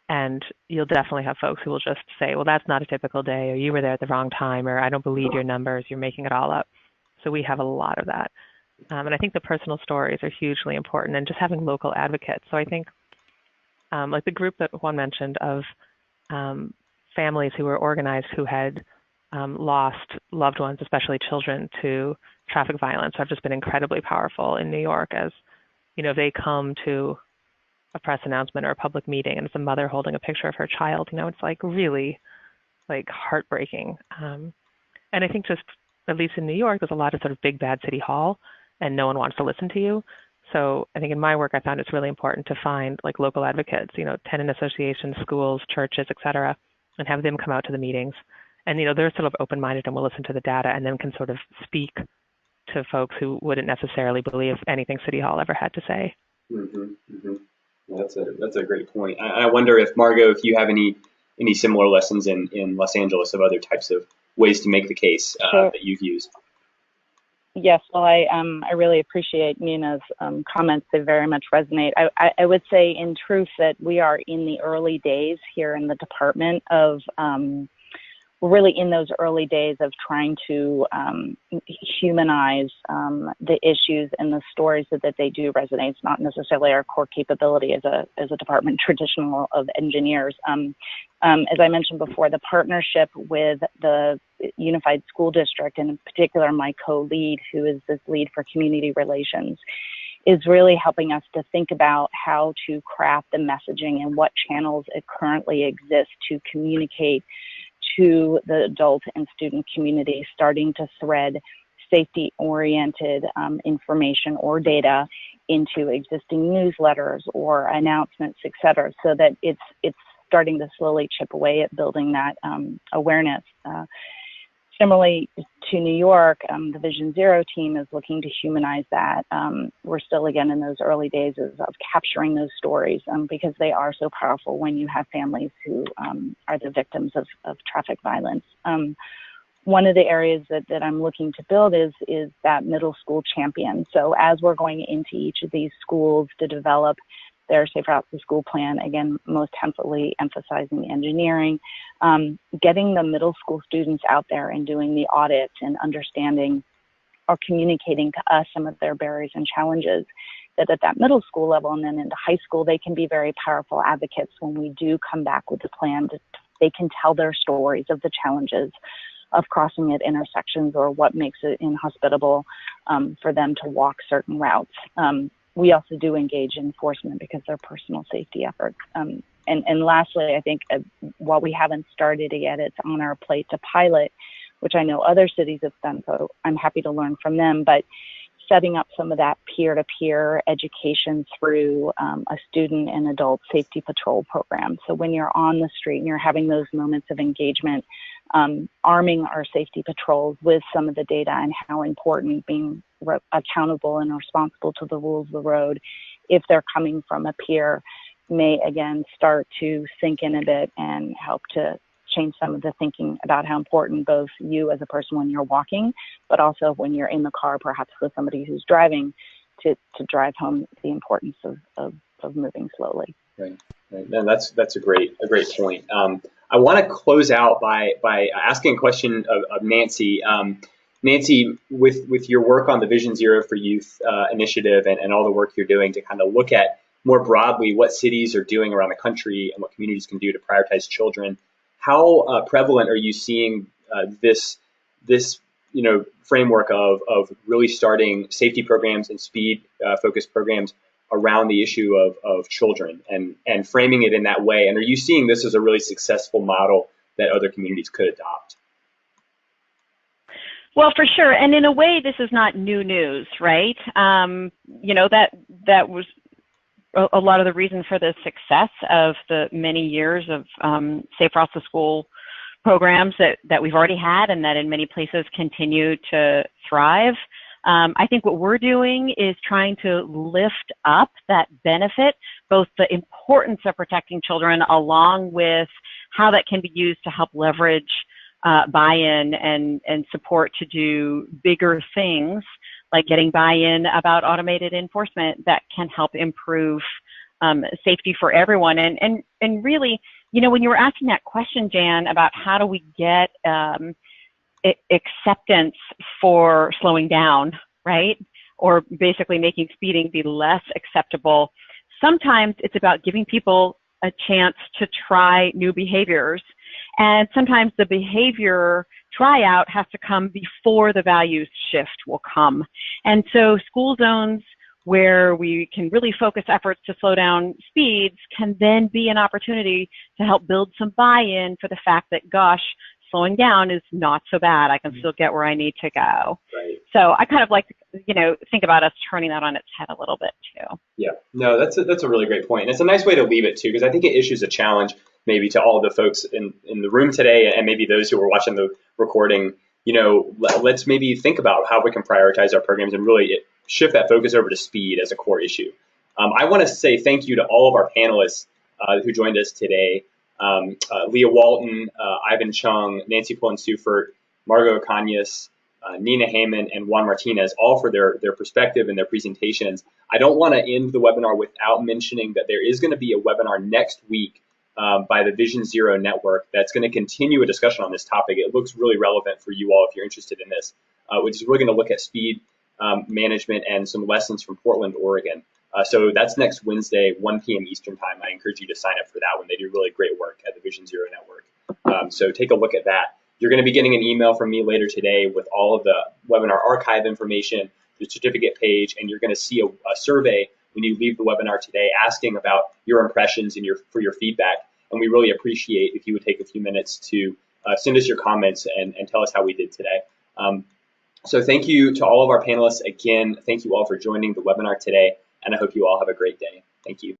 And you'll definitely have folks who will just say, well, that's not a typical day, or you were there at the wrong time, or I don't believe your numbers, you're making it all up. So we have a lot of that. And I think the personal stories are hugely important, and just having local advocates. So I think like the group that Juan mentioned of families who were organized who had lost loved ones, especially children, to traffic violence have just been incredibly powerful in New York. As they come to a press announcement or a public meeting and it's a mother holding a picture of her child, it's like really heartbreaking. And I think just, at least in New York, there's a lot of sort of big bad city hall and no one wants to listen to you. So I think in my work, I found it's really important to find local advocates, tenant associations, schools, churches, et cetera, and have them come out to the meetings. And, they're sort of open-minded and will listen to the data and then can sort of speak to folks who wouldn't necessarily believe anything City Hall ever had to say. Mm-hmm, mm-hmm. Well, that's a great point. I wonder if, Margot, if you have any similar lessons in Los Angeles of other types of ways to make the case Sure. that you've used. Yes, well, I really appreciate Nina's comments. They very much resonate. I would say, in truth, that we are in the early days here in the department of we're really in those early days of trying to humanize the issues and the stories that they do resonate. It's not necessarily our core capability as a department traditional of engineers. As I mentioned before, the partnership with the Unified School District, and in particular my co-lead, who is this lead for community relations, is really helping us to think about how to craft the messaging and what channels it currently exists to communicate to the adult and student community, starting to thread safety-oriented information or data into existing newsletters or announcements, et cetera, so that it's starting to slowly chip away at building that awareness. Similarly to New York, the Vision Zero team is looking to humanize that. We're still, again, in those early days of capturing those stories because they are so powerful when you have families who are the victims of traffic violence. One of the areas that I'm looking to build is that middle school champion. So as we're going into each of these schools to develop their Safe Routes to School plan, again, most heavily emphasizing engineering, getting the middle school students out there and doing the audits and understanding or communicating to us some of their barriers and challenges, that at that middle school level and then into high school, they can be very powerful advocates when we do come back with the plan. They can tell their stories of the challenges of crossing at intersections or what makes it inhospitable for them to walk certain routes. We also do engage in enforcement because they're personal safety efforts. And lastly, I think while we haven't started it yet, it's on our plate to pilot which I know other cities have done, so I'm happy to learn from them, but setting up some of that peer-to-peer education through a student and adult safety patrol program. So when you're on the street and you're having those moments of engagement, arming our safety patrols with some of the data and how important being accountable and responsible to the rules of the road, if they're coming from a peer, may again start to sink in a bit and help to change some of the thinking about how important both you as a person when you're walking, but also when you're in the car, perhaps with somebody who's driving, to drive home the importance of moving slowly. Right. No, that's a great point. I want to close out by asking a question of Nancy. Nancy, with your work on the Vision Zero for Youth initiative and all the work you're doing to kind of look at more broadly what cities are doing around the country and what communities can do to prioritize children, how prevalent are you seeing this framework of really starting safety programs and speed focused programs around the issue of children and framing it in that way? And are you seeing this as a really successful model that other communities could adopt? Well, for sure. And in a way, this is not new news, right? That was a lot of the reason for the success of the many years of Safe Routes to School programs that we've already had and that in many places continue to thrive. I think what we're doing is trying to lift up that benefit, both the importance of protecting children along with how that can be used to help leverage buy-in and support to do bigger things like getting buy-in about automated enforcement that can help improve safety for everyone. And really, when you were asking that question, Jan, about how do we get acceptance for slowing down, right? Or basically making speeding be less acceptable. Sometimes it's about giving people a chance to try new behaviors. And sometimes the behavior tryout has to come before the values shift will come. And so school zones where we can really focus efforts to slow down speeds can then be an opportunity to help build some buy-in for the fact that, gosh, slowing down is not so bad. I can still get where I need to go. Right. So I kind of like to, think about us turning that on its head a little bit too. Yeah, no, that's a really great point. And it's a nice way to leave it too, because I think it issues a challenge maybe to all the folks in the room today and maybe those who are watching the recording. Let's maybe think about how we can prioritize our programs and really shift that focus over to speed as a core issue. I want to say thank you to all of our panelists who joined us today. Leah Walton, Ivan Chung, Nancy Pullen-Sufert, Margot Kanyas, Nina Heyman, and Juan Martinez, all for their perspective and their presentations. I don't want to end the webinar without mentioning that there is going to be a webinar next week by the Vision Zero Network that's going to continue a discussion on this topic. It looks really relevant for you all if you're interested in this, which is really going to look at speed management and some lessons from Portland, Oregon. So that's next Wednesday, 1 p.m. Eastern time. I encourage you to sign up for that one. They do really great work at the Vision Zero Network. So take a look at that. You're going to be getting an email from me later today with all of the webinar archive information, the certificate page, and you're going to see a survey when you leave the webinar today asking about your impressions and for your feedback. And we really appreciate if you would take a few minutes to send us your comments and tell us how we did today. So thank you to all of our panelists. Again, thank you all for joining the webinar today, and I hope you all have a great day. Thank you.